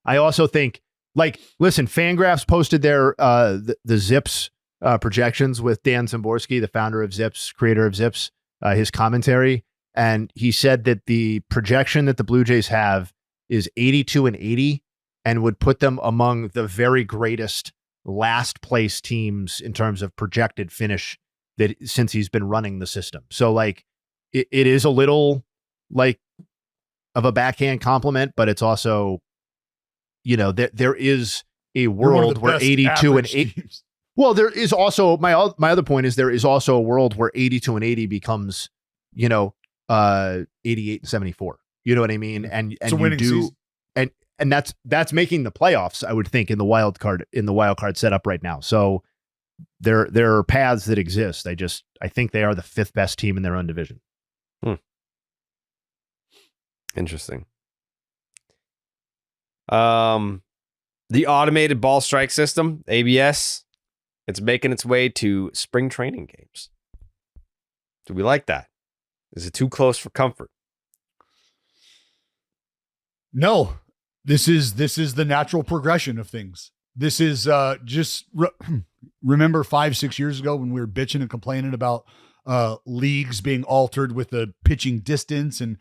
I also think, like, listen, Fangraphs posted their the Zips projections with Dan Szymborski, the founder of Zips, creator of Zips, his commentary. And he said that the projection that the Blue Jays have is 82-80 and would put them among the very greatest last place teams in terms of projected finish that since he's been running the system. So like it is a little like of a backhand compliment, but it's also, you know, there is a world where 82 and 80. Teams. Well, there is also my other point is there is also a world where 82 and 80 becomes, you know, 88 and 74. You know what I mean? And you do season. And that's making the playoffs, I would think, in the wild card setup right now. So there are paths that exist. I think they are the fifth best team in their own division. Interesting. The automated ball strike system, ABS, it's making its way to spring training games. Do we like that? Is it too close for comfort? No, this is the natural progression of things. This is remember 5-6 years ago when we were bitching and complaining about leagues being altered with the pitching distance, and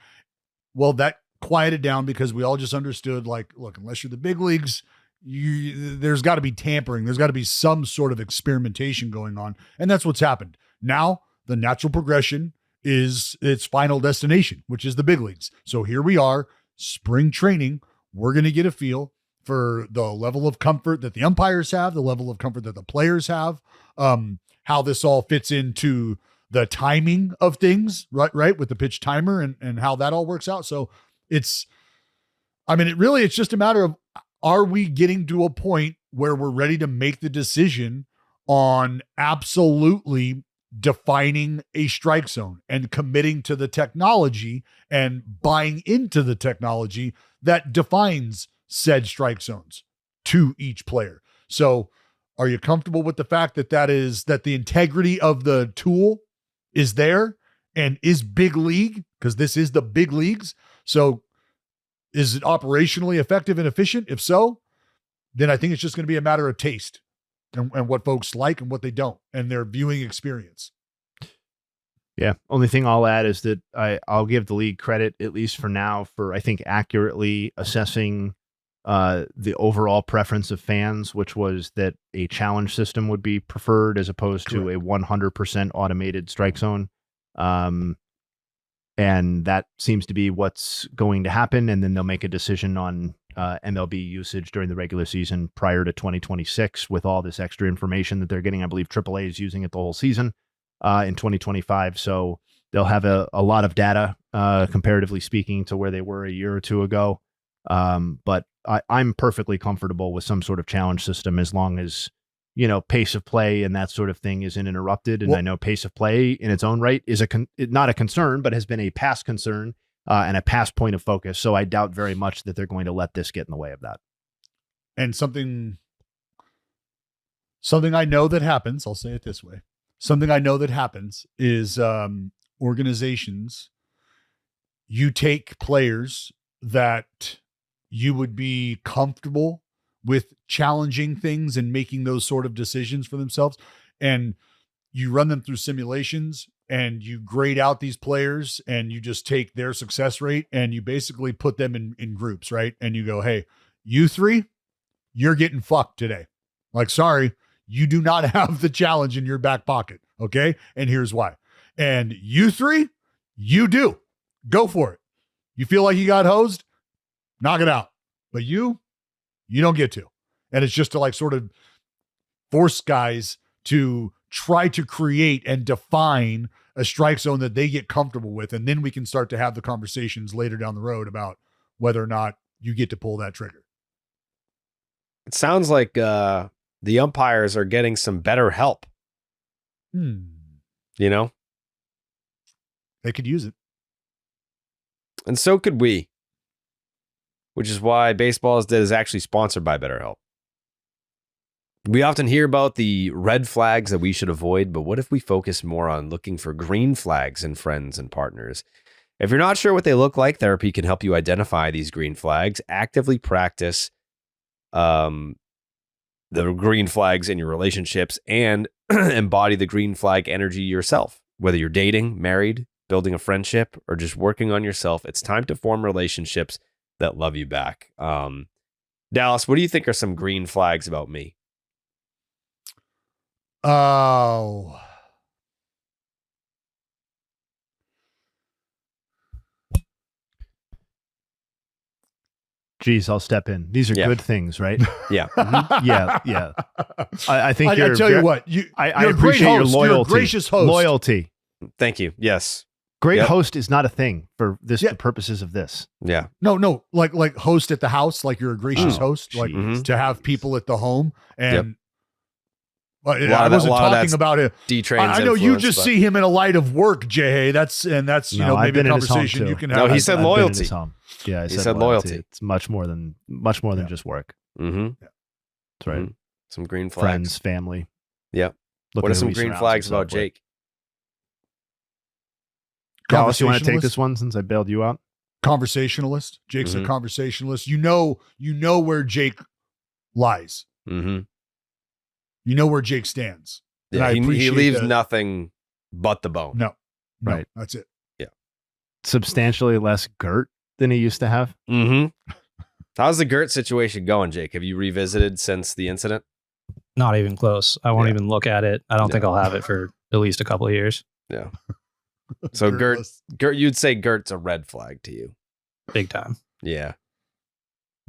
well, that quieted down because we all just understood, like, look, unless you're the big leagues, there's got to be tampering. There's got to be some sort of experimentation going on. And that's what's happened. Now, the natural progression is its final destination, which is the big leagues. So here we are, spring training. We're going to get a feel for the level of comfort that the umpires have, the level of comfort that the players have, how this all fits into the timing of things, right? With the pitch timer and how that all works out. So it's just a matter of, are we getting to a point where we're ready to make the decision on absolutely defining a strike zone and committing to the technology and buying into the technology that defines said strike zones to each player? So are you comfortable with the fact that the integrity of the tool is there and is big league? Because this is the big leagues. So is it operationally effective and efficient? If so, then I think it's just going to be a matter of taste and what folks like and what they don't, and their viewing experience. Yeah. Only thing I'll add is that I'll give the league credit, at least for now, for I think accurately assessing the overall preference of fans, which was that a challenge system would be preferred as opposed to a 100% automated strike zone. And that seems to be what's going to happen. And then they'll make a decision on MLB usage during the regular season prior to 2026 with all this extra information that they're getting. I believe AAA is using it the whole season in 2025. So they'll have a lot of data, comparatively speaking, to where they were a year or two ago. But I'm perfectly comfortable with some sort of challenge system as long as, you know, pace of play and that sort of thing isn't interrupted. And well, I know pace of play in its own right is not a concern, but has been a past concern and a past point of focus. So I doubt very much that they're going to let this get in the way of that. And something I know that happens, I'll say it this way. Something I know that happens is organizations, you take players that you would be comfortable with challenging things and making those sort of decisions for themselves, and you run them through simulations and you grade out these players and you just take their success rate and you basically put them in groups, right? And you go, hey, you three, you're getting fucked today. Like, sorry, you do not have the challenge in your back pocket. Okay. And here's why. And you three, you do. Go for it. You feel like you got hosed? Knock it out. But you don't get to. And it's just to like sort of force guys to try to create and define a strike zone that they get comfortable with. And then we can start to have the conversations later down the road about whether or not you get to pull that trigger. It sounds like the umpires are getting some better help. You know? They could use it. And so could we. Which is why Baseball is Dead is actually sponsored by BetterHelp. We often hear about the red flags that we should avoid, but what if we focus more on looking for green flags in friends and partners? If you're not sure what they look like, therapy can help you identify these green flags, actively practice the green flags in your relationships, and embody the green flag energy yourself. Whether you're dating, married, building a friendship, or just working on yourself, it's time to form relationships that love you back. Dallas, what do you think are some green flags about me? Oh. Geez, I'll step in. These are good things, right? Yeah. Yeah. I think I tell you what, I you're a great appreciate your host. loyalty. You're a gracious host. Loyalty. Thank you. Yes. Great Yep. host is not a thing for the purposes of this. Yeah. No, like host at the house, like you're a gracious host, like geez. to have people at the home. And Yep. I wasn't talking about it. D-Train's I know you influence, just but- see him in a light of work, Jay. That's maybe I've a been in his home, conversation too. you can No, have. he said I've been in loyalty. his home. Yeah, He said loyalty. It's much more than just work. Mm-hmm. That's right. Mhm. Some green flags. Friends, family. Yep. Look What at are who some he green surrounds flags himself about with. Jake? Dallas, you want to take Conversationalist? this one since I bailed you out? Conversationalist. Jake's Mhm. a conversationalist. You know where Jake lies. Mm-hmm. You know where Jake stands. And Yeah, I he appreciate leaves that. nothing but the bone. No, Right. That's it. Substantially less Gert than he used to have. Mm-hmm. How's the Gert situation going, Jake? Have you revisited since the incident? Not even close. I won't Yeah. even look at it. I don't think Yeah. I'll have it for at least a couple of years. Yeah. So Gertless. Gert, you'd say Gert's a red flag to you. Big time. Yeah.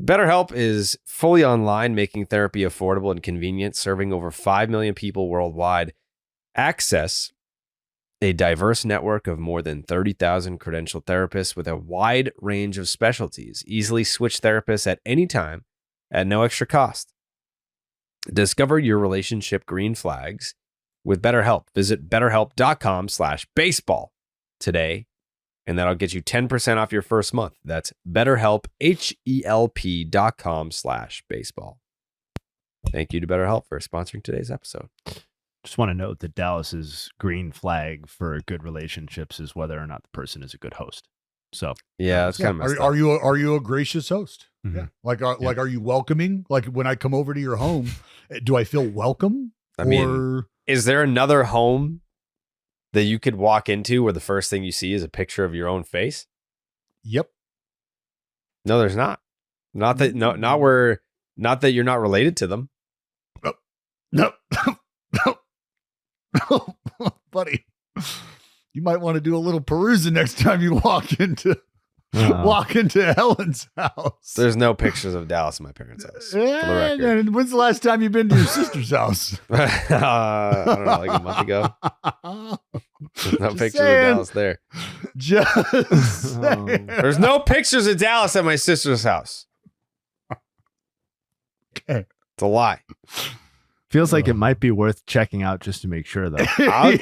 BetterHelp is fully online, making therapy affordable and convenient, serving over 5 million people worldwide. Access a diverse network of more than 30,000 credentialed therapists with a wide range of specialties. Easily switch therapists at any time at no extra cost. Discover your relationship green flags with BetterHelp. Visit betterhelp.com/baseball today, and that'll get you 10% off your first month. That's BetterHelp, HELP.com/baseball. Thank you to BetterHelp for sponsoring today's episode. Just want to note that Dallas's green flag for good relationships is whether or not the person is a good host. So Yeah, that's kind of messed up. Are you a gracious host? Mhm. Yeah. Like are you welcoming? Like when I come over to your home, do I feel welcome? I mean, is there another home that you could walk into where the first thing you see is a picture of your own face? Yep. No, there's not. Not that you're not related to them. No. No. Buddy. You might want to do a little perusing next time you walk into Helen's house. There's no pictures of Dallas in my parents' house. For the record. And when's the last time you've been to your sister's house? I don't know, like a month ago. There's no Just pictures saying. of Dallas there. Just saying. There's no pictures of Dallas at my sister's house. Okay. It's a lie. feels like it might be worth checking out just to make sure, though.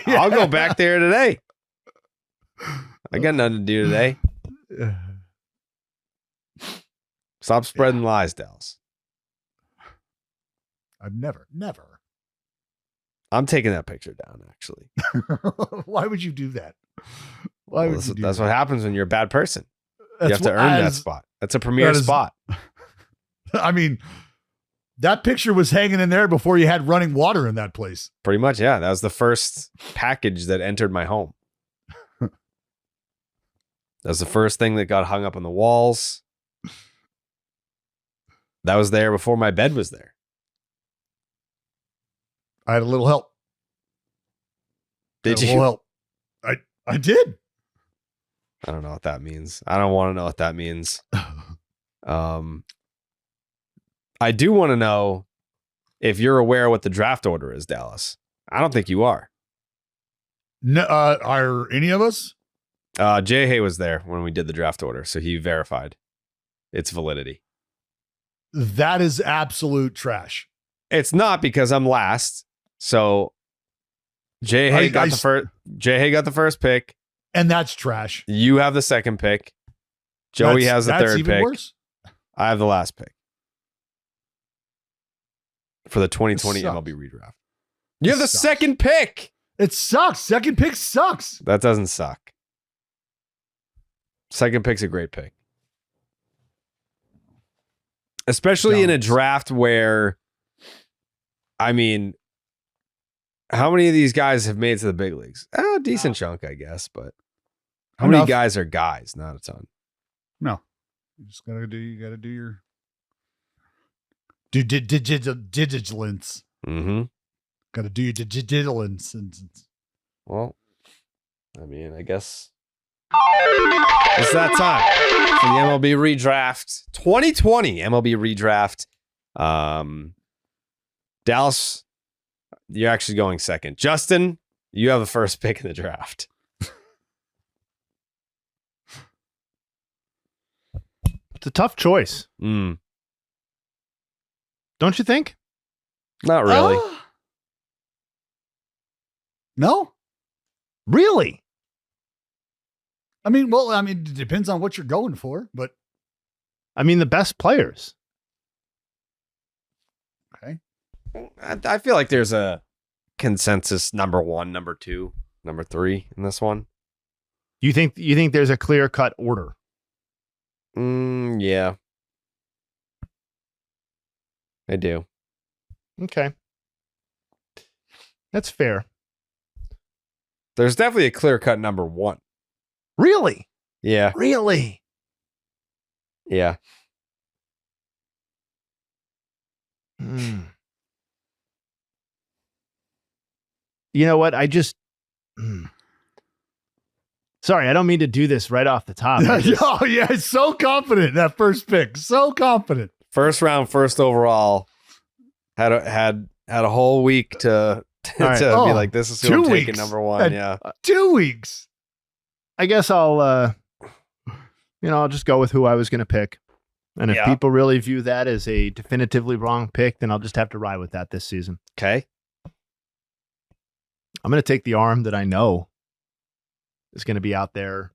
I'll go back there today. I got nothing to do today. Stop spreading lies, Dallas. I've never. I'm taking that picture down, actually. Why would you do that? Why would you do That's that? what happens when you're a bad person. You That's have to what- earn that as- spot. That's a premier that is- spot. I mean, that picture was hanging in there before you had running water in that place. Pretty much, yeah. That was the first package that entered my home. That was the first thing that got hung up on the walls. That was there before my bed was there. I had a little help. Did Had a you? little help. I did. I don't know what that means. I don't want to know what that means. I do want to know if you're aware what the draft order is, Dallas. I don't think you are. No, are any of us? Jay Hay was there when we did the draft order, so he verified its validity. That is absolute trash. It's not because I'm last. So Jay Hay got the first. Jay Hay got the first pick. And that's trash. You have the second pick. Joey has the third even pick. Worse? I have the last pick for the 2020 It sucks. MLB Re-Draft. You have the sucks. second pick. It sucks. Second pick sucks. That doesn't suck. Second pick's a great pick. Especially in a draft where, I mean, how many of these guys have made it to the big leagues? A decent chunk, I guess, but how many guys are guys? Not a ton. No. You just gotta do your digilance. Mm-hmm. Gotta do your digilance. Well, I mean, I guess it's that time for the MLB Re-Draft 2020 MLB Re-Draft. Dallas, you're actually going second. Justin, you have the first pick in the draft. It's a tough choice. Not Don't you think? really. No? Really? It depends on what you're going for, but I mean, the best players. okay. I feel like there's a consensus number 1, number 2, number 3 in this one. You think there's a clear-cut order? Yeah. I do. Okay. That's fair. There's definitely a clear-cut number 1. Really? Yeah. Really? Yeah. Hmm. You know what? Sorry, I don't mean to do this right off the top. Oh yeah, so confident that first pick. So confident. First round, first overall. Had a whole week to right. be Oh, like, this is 2 who I'm taking weeks. number 1. Had Yeah. 2 weeks. I guess I'll just go with who I was going to pick. And if Yeah. people really view that as a definitively wrong pick, then I'll just have to ride with that this season. Okay. I'm going to take the arm that I know is going to be out there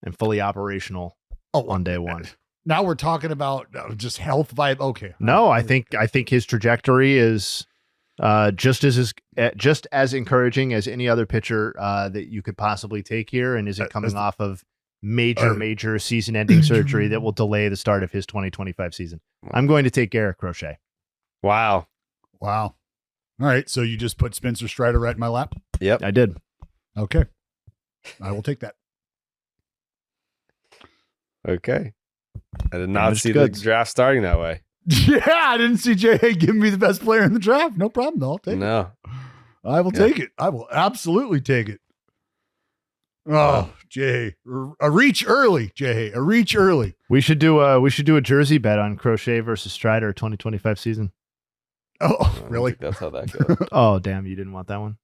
and fully operational on day one. Now we're talking about just health vibe. Okay. No, I think his trajectory is just as encouraging as any other pitcher that you could possibly take here, and isn't coming off of major season-ending surgery that will delay the start of his 2025 season. I'm going to take Garrett Crochet. Wow. Wow. All right. So you just put Spencer Strider right in my lap? Yep. I did. Okay. I will take that. Okay. I did not Damaged see goods. the draft starting that way. Yeah, I didn't see Jay giving me the best player in the draft. No problem. I'll take it. No. I will take it. I will absolutely take it. Oh, Jay, a reach early, Jay, a reach early. We should do a jersey bet on Crochet versus Strider 2025 season. Oh, I don't really? think that's how that goes. Oh, damn, you didn't want that one.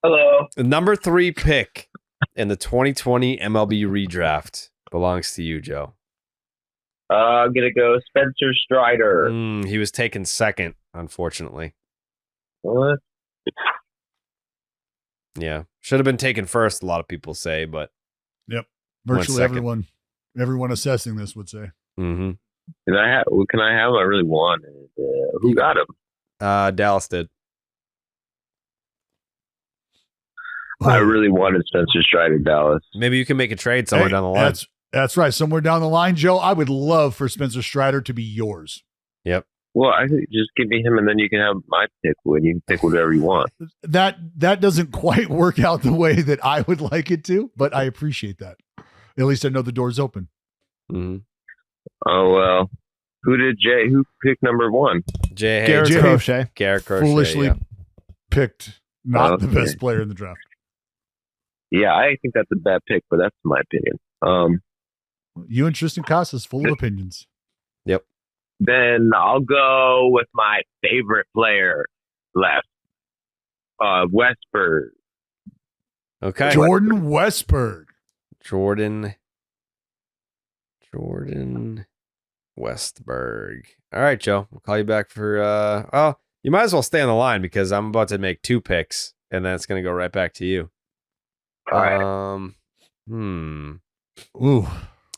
Hello. The number 3 pick in the 2020 MLB Redraft belongs to you, Joe. I'm going to go Spencer Strider. He was taken second, unfortunately. What? Yeah. Should have been taken first, a lot of people say, but Virtually second. everyone assessing this would say. mm-hmm. Can I have him? I really want it. Who got him? Dallas did. I really wanted Spencer Strider, Dallas. Maybe you can make a trade somewhere Hey, down the line. That's right. Somewhere down the line, Joe, I would love for Spencer Strider to be yours. Yep. Well, I think just give me him, and then you can have my pick. When you can pick whatever you want. That doesn't quite work out the way that I would like it to, but I appreciate that. At least I know the door's open. Mm-hmm. Oh, well. Who picked number 1? Jay Garrett Jay- Crochet. Garrett Crochet. Foolishly Yeah. picked not the Okay. best player in the draft. Yeah, I think that's a bad pick, but that's my opinion. You and Triston Casas full of opinions. Then I'll go with my favorite player left, Westberg. Okay. Jordan Westberg. Jordan Westberg. All right, Joe. We'll call you back for you might as well stay on the line because I'm about to make 2 picks and then it's gonna go right back to you. All right. Ooh.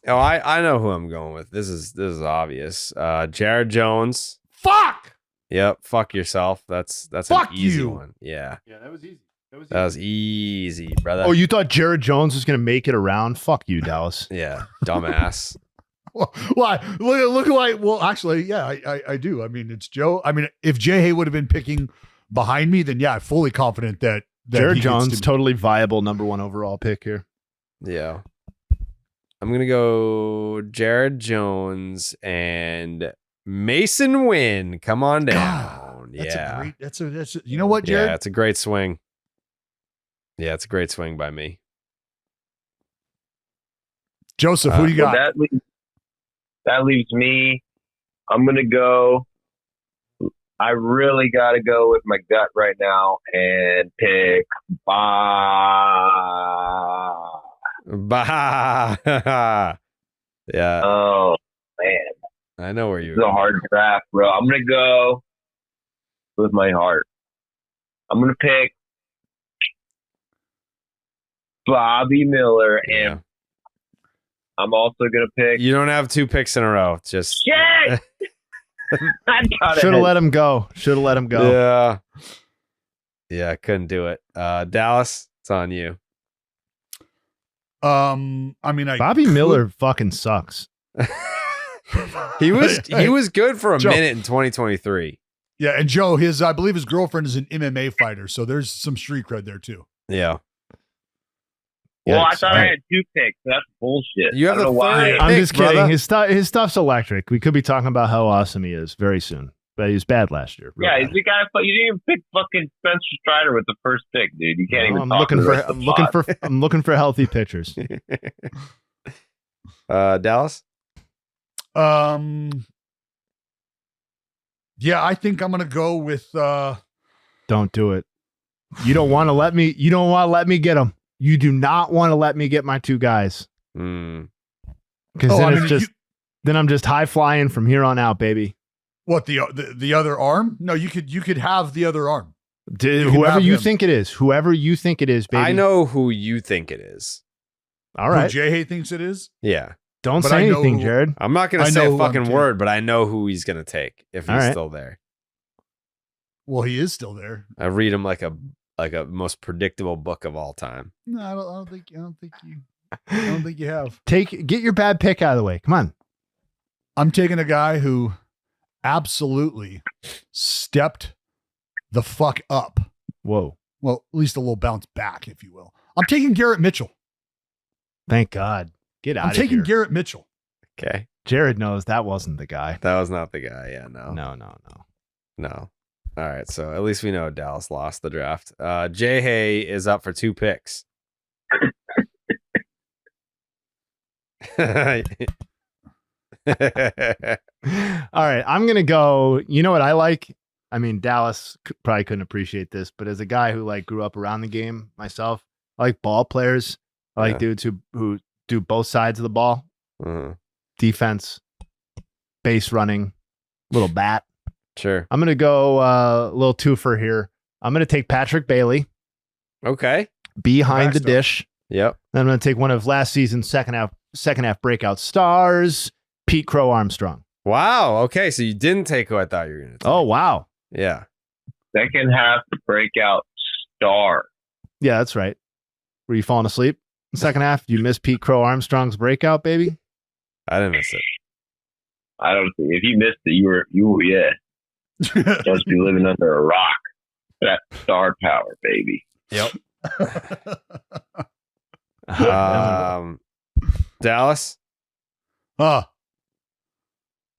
Oh, I know who I'm going with. This is obvious. Jared Jones. Fuck! Yep. Fuck yourself. That's Fuck an easy you. one. Yeah. Yeah, that was easy. That was easy, brother. Oh, you thought Jared Jones was going to make it around? Fuck you, Dallas. Yeah. Dumbass. Why? Look who well, actually, yeah, I do. I mean, it's Joe. I mean, if Jay Hay would have been picking behind me, then yeah, I'm fully confident that Jared he gets Jones, to- totally viable number 1 overall pick here. Yeah. I'm going to go Jared Jones and Mason Wynn. Come on down. That's yeah. a great. That's a. You know what, Jared? Yeah, it's a great swing. Yeah, it's a great swing by me. Joseph, who do you Well, got? that leaves me. I'm going to go. I really got to go with my gut right now and pick Bah. Yeah. Oh, man. I know where This you're is a hard draft, bro. I'm going to go with my heart. I'm going to pick Bobby Miller, Yeah. and I'm also going to pick. You don't have 2 picks in a row. Just Shit! I got Should it. have let him go. Should have let him go. Yeah. Yeah, I couldn't do it. Dallas, it's on you. I mean, Bobby Miller fucking sucks. He was good for a Joe. minute in 2023. Yeah, and Joe, I believe his girlfriend is an MMA fighter, so there's some street cred there too. Yeah. Well, I Yikes. thought All I right. had 2 picks. That's bullshit. You have I don't the know why. third. I'm Pick, just kidding. brother. His stuff's electric. We could be talking about how awesome he is very soon, but he was bad last year. Real Yeah, bad. he's the guy. You didn't even pick fucking Spencer Strider with the first pick, dude. You can't even. I'm talk looking to the for rest of the pod. I'm looking for healthy pitchers. Dallas? Yeah, I think I'm gonna go with. Don't do it. You don't want to let me. You don't want to let me get them. You do not want to let me get my 2 guys Mm. because Oh, then I it's mean, just then I'm just high flying from here on out, baby. What the other arm? No, you could have the other arm. Dude, can whoever have you him. think it is, whoever you think it is, baby. I know who you think it is. All right, Who Jay Hay thinks it is. Yeah. don't but say I know anything, who- Jared. I'm not going I to know say a who I'm fucking taking. word, but I know who he's going to take if he's All right. still there. Well, he is still there. I read him like a most predictable book of all time. No, I don't think you have. Get your bad pick out of the way. Come on. I'm taking a guy who absolutely stepped the fuck up. Whoa. Well, at least a little bounce back, if you will. I'm taking Garrett Mitchell. Thank God. Get out I'm of taking here. Garrett Mitchell. Okay. Jared knows that wasn't the guy. That was not the guy. Yeah, no. No. All right. So at least we know Dallas lost the draft. Jay Hay is up for 2 picks. All right, I'm gonna go. You know what I like? I mean, Dallas probably couldn't appreciate this, but as a guy who like grew up around the game myself, I like ball players. I like Yeah. dudes who do both sides of the ball: Uh, defense, base running, little bat. sure. I'm gonna go a little twofer here. I'm gonna take Patrick Bailey Okay. behind the Backstop. dish. Yep. Then I'm gonna take one of last season's second half breakout stars, Pete Crow Armstrong. Wow. Okay. So you didn't take who I thought you were going to take. Oh wow. Yeah. Second half breakout star. Yeah, that's right. Were you falling asleep in the second half? You missed Pete Crow Armstrong's breakout, baby? I didn't miss it. I don't think if you missed it, yeah. Just be living under a rock. That star power, baby. Yep. Dallas?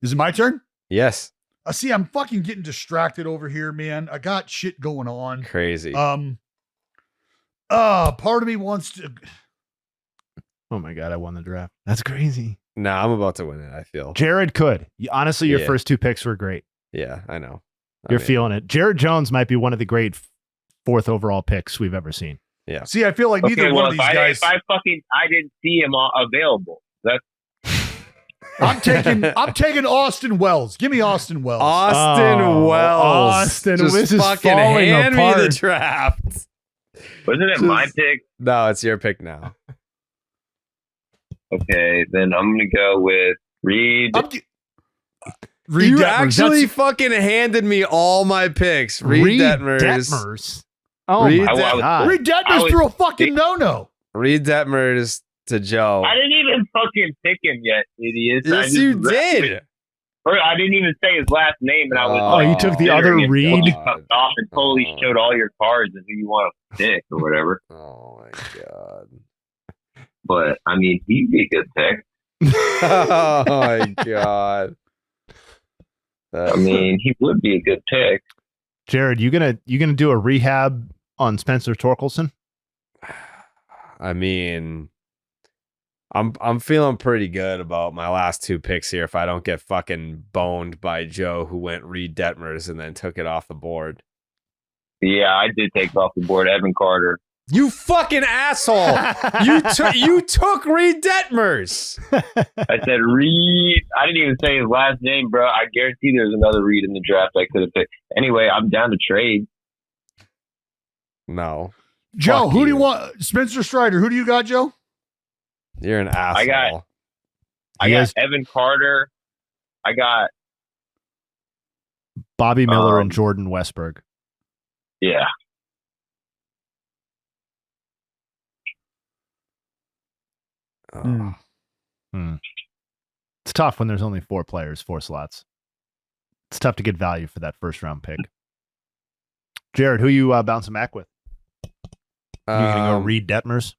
Is it my turn? Yes. See, I'm fucking getting distracted over here, man. I got shit going on. Crazy. Part of me wants to. Oh my God, I won the draft. That's crazy. Nah, I'm about to win it, I feel. Jared could. Honestly, your Yeah. first 2 picks were great. Yeah, I know. You're feeling it. Jared Jones might be one of the great 4th overall picks we've ever seen. Yeah. See, I feel like neither one of these guys. I didn't see him available. That's I'm taking Austin Wells. Give me Austin Wells. Austin Wells. Austin, Just this is fucking falling hand me the apart. draft. wasn't it my pick? No, it's your pick now. Okay, then I'm gonna go with Reed. Reed You Detmers. actually That's- fucking handed me all my picks. Reed Detmers. Oh Reed my Det- God. Reed Detmers threw a fucking no. Reed Detmers to Joe. I didn't even fucking pick him yet, idiot. Yes, you did. Or I didn't even say his last name, and I was Oh, like, you took the other considering it, Reed? You cut off and totally showed all your cards and who you want to pick or whatever. Oh my God. But I mean, he'd be a good pick. Oh my God. I mean, he would be a good pick. Jared, you gonna do a rehab on Spencer Torkelson? I mean, I'm feeling pretty good about my last 2 picks here if I don't get fucking boned by Joe who went Reed Detmers and then took it off the board. Yeah, I did take off the board Evan Carter. You fucking asshole. You took Reed Detmers. I said Reed. I didn't even say his last name, bro. I guarantee there's another Reed in the draft I could have picked. Anyway, I'm down to trade. No. Joe, Fuck who do you. you want? Spencer Strider. Who do you got, Joe? You're an asshole. I got Evan Carter. I got Bobby Miller and Jordan Westberg. yeah. Oh. It's tough when there's only 4 players, 4 slots. It's tough to get value for that first round pick. Jared, who you bouncing back with? You gonna go Reed Detmers?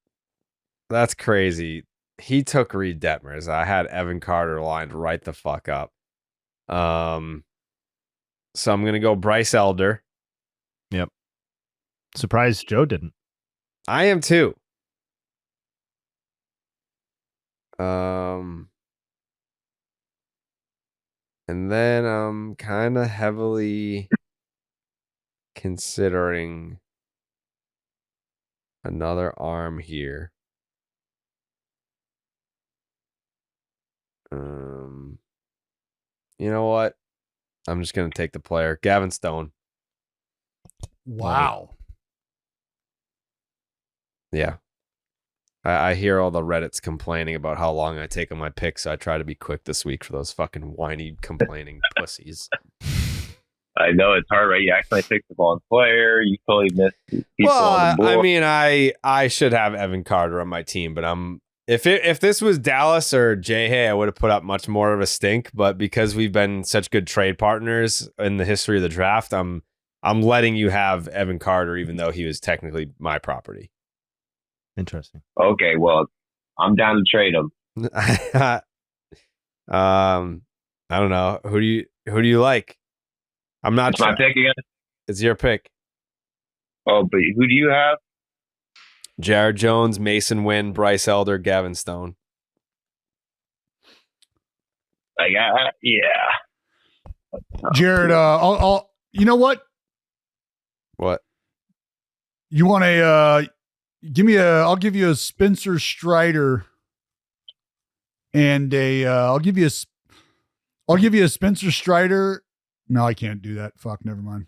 That's crazy. He took Reed Detmers. I had Evan Carter lined right the fuck up. So I'm gonna go Bryce Elder. Yep. Surprised Joe didn't. I am too. And then I'm kind of heavily considering another arm here. You know what? I'm just gonna take the player, Gavin Stone. Wow. Yeah. I hear all the Reddits complaining about how long I take on my picks, so I try to be quick this week for those fucking whiny, complaining pussies. I know it's hard, right? You actually picked the wrong player. You totally missed people on the board. I mean, I should have Evan Carter on my team, but if this was Dallas or Jay, I would have put up much more of a stink. But because we've been such good trade partners in the history of the draft, I'm letting you have Evan Carter, even though he was technically my property. Interesting. Okay, well, I'm down to trade him. I don't know. Who do you like? I'm not It's my pick again. It's your pick. Oh, but who do you have? Jared Jones, Mason Wynn, Bryce Elder, Gavin Stone. Yeah. Jared, I'll you know what? What? You want I'll give you a Spencer Strider and I'll give you a Spencer Strider. No, I can't do that. Fuck, never mind.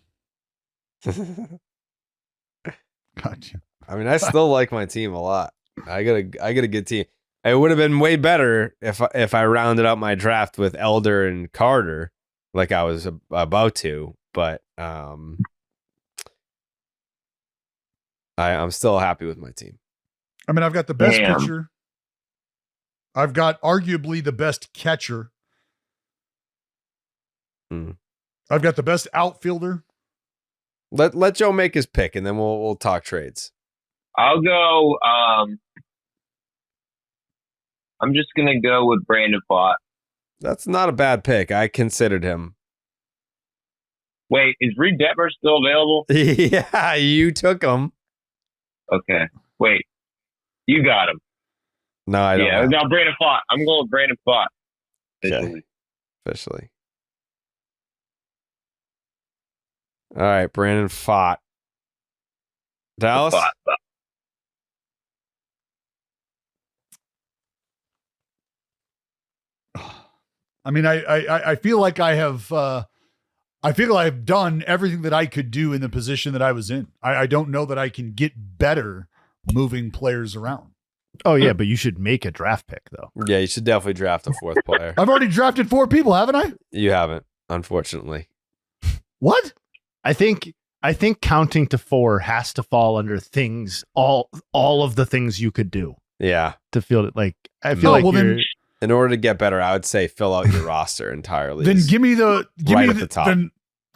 Gotcha. I mean, I still like my team a lot. I got a good team. It would have been way better if I rounded out my draft with Elder and Carter, like I was about to. But I'm still happy with my team. I mean, I've got the best Damn. pitcher. I've got arguably the best catcher. I've got the best outfielder. Let Joe make his pick, and then we'll talk trades. I'll go. I'm just gonna go with Brandon Pfaadt. That's not a bad pick. I considered him. Wait, is Reed Detmer still available? Yeah, you took him. Okay. Wait, you got him. No, I don't. Yeah, know. now Brandon Pfaadt. I'm going with Brandon Pfaadt. Okay. Officially. All right, Brandon Pfaadt. Dallas? Pfaadt. I mean, I feel like I feel I've done everything that I could do in the position that I was in. I don't know that I can get better moving players around. Oh yeah, but you should make a draft pick though. Yeah, you should definitely draft a fourth player. I've already drafted 4 people, haven't I? You haven't, unfortunately. What? I think counting to 4 has to fall under things, all of the things you could do Yeah. to feel it. Like I feel Oh, like well, you're, then- In order to get better, I would say fill out your roster entirely. Then give me the right at the top. Then,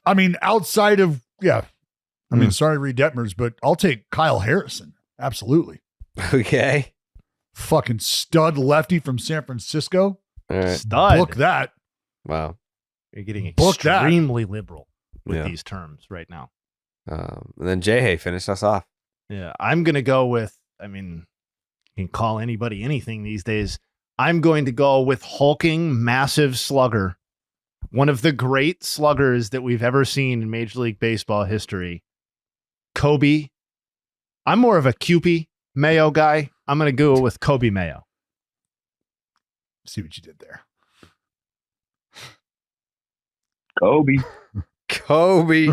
I mean, outside of I mean, sorry, Reed Detmers, but I'll take Kyle Harrison. Absolutely, Okay. fucking stud lefty from San Francisco. All right. stud. Book that. Wow. You're getting Book that. extremely liberal with Yeah. these terms right now. And then Jay, finish us off. Yeah, I'm gonna go with. I mean, you can call anybody anything these days. I'm going to go with hulking, massive slugger, one of the great sluggers that we've ever seen in Major League Baseball history. Kobe. I'm more of a Kewpie Mayo guy. I'm going to go with Kobe Mayo. See what you did there. Kobe. Kobe.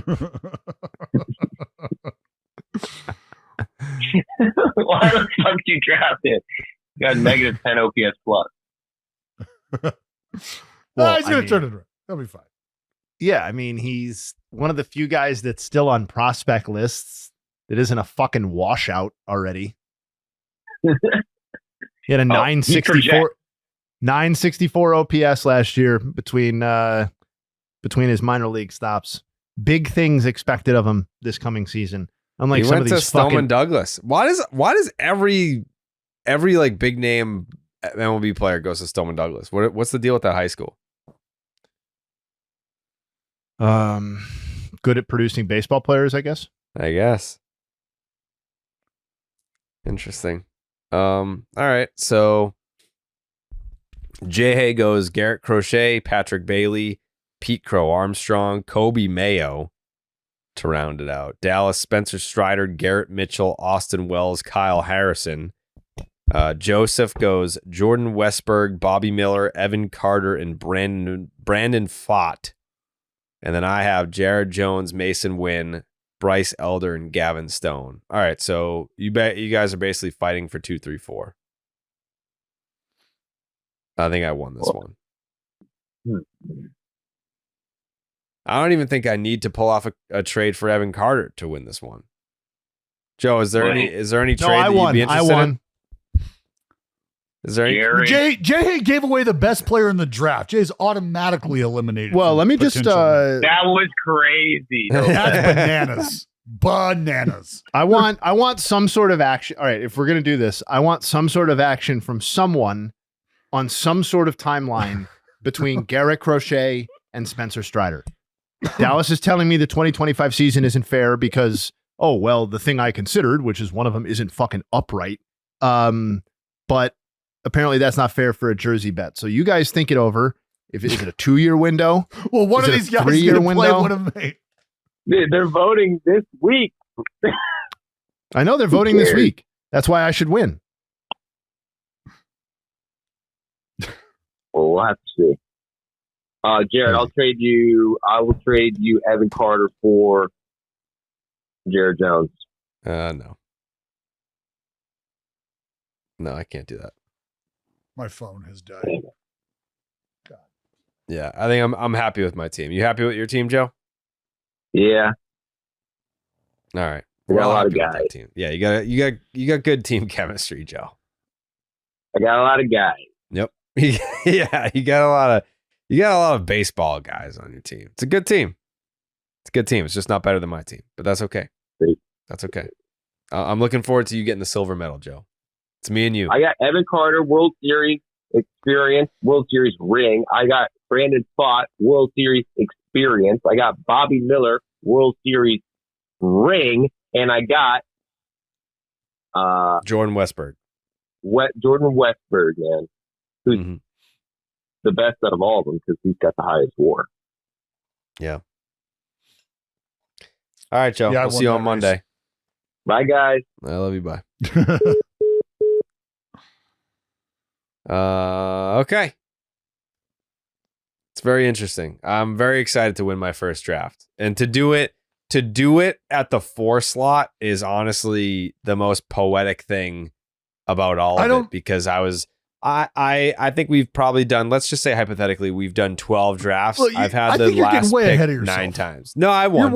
Why the fuck did you draft him? You got negative 10 OPS plus. Well, he's I going to mean- turn it around. He'll be fine. Yeah, I mean, he's one of the few guys that's still on prospect lists that isn't a fucking washout already. He had a 964 OPS last year between his minor league stops. Big things expected of him this coming season. Unlike He some went of to these Stoneman fucking Douglas. Why does every like big name MLB player goes to Stoneman Douglas? What's the deal with that high school? good at producing baseball players, I guess. I guess. Interesting. All right. So Jay Hay goes Garrett Crochet, Patrick Bailey, Pete Crow Armstrong, Kobe Mayo to round it out. Dallas, Spencer Strider, Garrett Mitchell, Austin Wells, Kyle Harrison. Joseph goes Jordan Westberg, Bobby Miller, Evan Carter, and Brandon Pfaadt. And then I have Jared Jones, Mason Wynn, Bryce Elder, and Gavin Stone. All right, so you guys are basically fighting for 2, 3, 4. I think I won this one. I don't even think I need to pull off a trade for Evan Carter to win this one. Joe, is there any trade I that won. you'd be I interested won. in? Is there any? Jerry. Jay gave away the best player in the draft. Jay's automatically eliminated. Well, from let me just potential. That was crazy. That's bananas. Bananas. I want some sort of action. All right, if we're going to do this, I want some sort of action from someone on some sort of timeline between Garrett Crochet and Spencer Strider. Dallas is telling me the 2025 season isn't fair because, oh, well, the thing I considered, which is one of them, isn't fucking upright. But apparently that's not fair for a jersey bet. So you guys think it over. Is it a 2-year window? Well, one Is of it a these guys 3-year going to play window? one of them. They're voting this week. I know they're voting this week. That's why I should win. Well, we'll have to see. Jared, I'll trade you. I will trade you Evan Carter for Jared Jones. No. No, I can't do that. My phone has died. Yeah, I think I'm happy with my team. You happy with your team, Joe? Yeah, All right. I got We're all a lot of happy with that guys. team. Yeah, you got good team chemistry, Joe. I got a lot of guys. Yep. Yeah, you got a lot of baseball guys on your team. It's a good team. It's a good team. It's just not better than my team, but that's okay. Great. That's okay. I'm looking forward to you getting the silver medal, Joe. It's me and you. I got Evan Carter, World Series, experience, World Series ring. I got Brandon Pfaadt, World Series experience. I got Bobby Miller, World Series ring. And I got Jordan Westberg. Jordan Westberg, man, who's Mhm. the best out of all of them because he's got the highest WAR. Yeah. All right, Joe. Yeah, I we'll won see you that on race. Monday. Bye, guys. I love you. Bye. Okay. It's very interesting. I'm very excited to win my first draft. And to do it at the 4 slot is honestly the most poetic thing about all of it, because I think we've probably done, let's just say hypothetically, we've done 12 drafts. Look, I've had I the think you're last getting way pick ahead of yourself. 9 times. No, I won.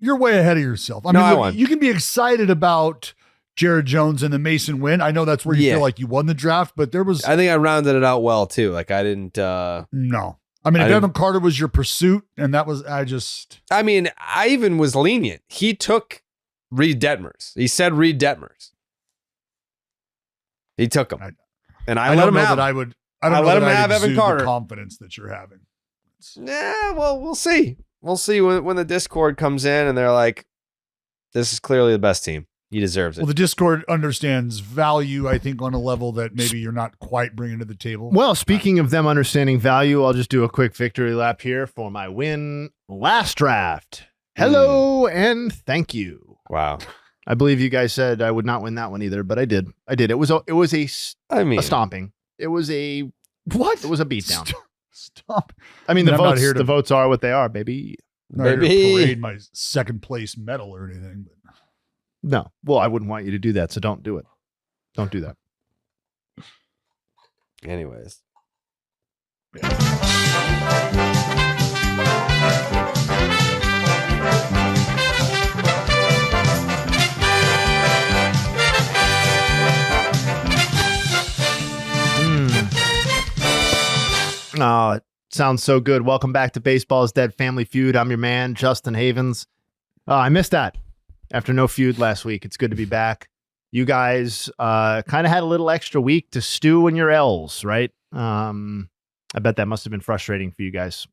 You're way ahead of yourself. I No, mean, I look, won. you can be excited about Jared Jones and the Mason win. I know that's where you Yeah. feel like you won the draft, but there was I think I rounded it out well too. Like I didn't no. I mean, I if didn't- Evan Carter was your pursuit, and that was I even was lenient. He took Reed Detmers. He said Reed Detmers. He took him. And I let don't him know have that I him. would. I don't know let that him I'd have Evan exude the Carter. confidence that you're having. Yeah, well, we'll see. We'll see when the Discord comes in and they're like, this is clearly the best team. He deserves it. Well, the Discord understands value, I think, on a level that maybe you're not quite bringing to the table. Well, speaking of them understanding value, I'll just do a quick victory lap here for my win last draft. Hello and thank you. Wow. I believe you guys said I would not win that one either, but I did. It was a I stomping. It was a What? It was a beatdown. Stop. I mean, I'm not here to- the votes are what they are, baby. I'm not here to Baby. parade my second place medal or anything, but No. Well, I wouldn't want you to do that, so don't do it. Don't do that. Anyways. Oh, it sounds so good. Welcome back to Baseball's Dead Family Feud. I'm your man, Justin Havens. Oh, I missed that after no feud last week. It's good to be back. You guys kind of had a little extra week to stew in your L's, right? I bet that must have been frustrating for you guys.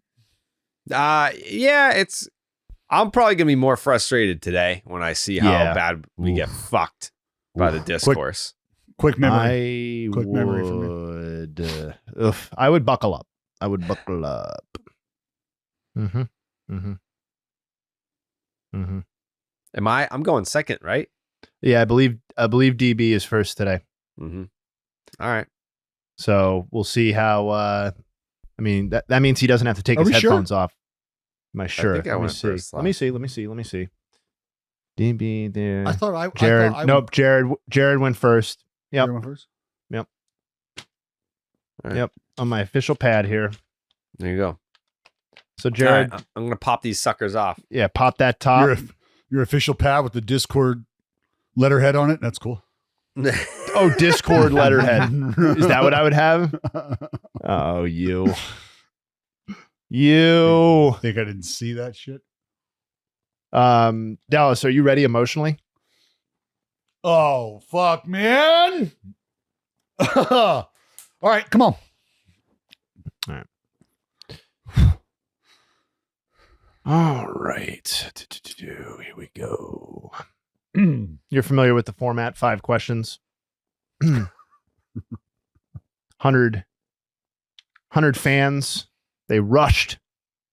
Yeah, I'm probably gonna be more frustrated today when I see how Yeah. bad we get fucked by the discourse. quick memory. I Quick memory for me. I would buckle up. I would buckle up. Mm-hmm. Mm-hmm. Mm-hmm. I'm going second, right? Yeah, I believe DB is first today. Mm-hmm. All right. So we'll see how. I mean, that means he doesn't have to take Are his we sure? headphones off. Am I sure? think I Let me went see. first Let me see. Let me see. DB there. I thought I Jared. I Nope. Jared went first. Yep. Went first. All right. Yep. On my official pad here. There you go. So Jared, All right, I'm gonna pop these suckers off. yeah, pop that top. Your official pad with the Discord letterhead on it. That's cool. Oh, Discord letterhead. Is that what I would have? Oh, you. Think I didn't see that shit? Dallas, are you ready emotionally? Oh, fuck, man. All right, come on. All right. Here we go. You're familiar with the format, 5 questions. 100 fans. They rushed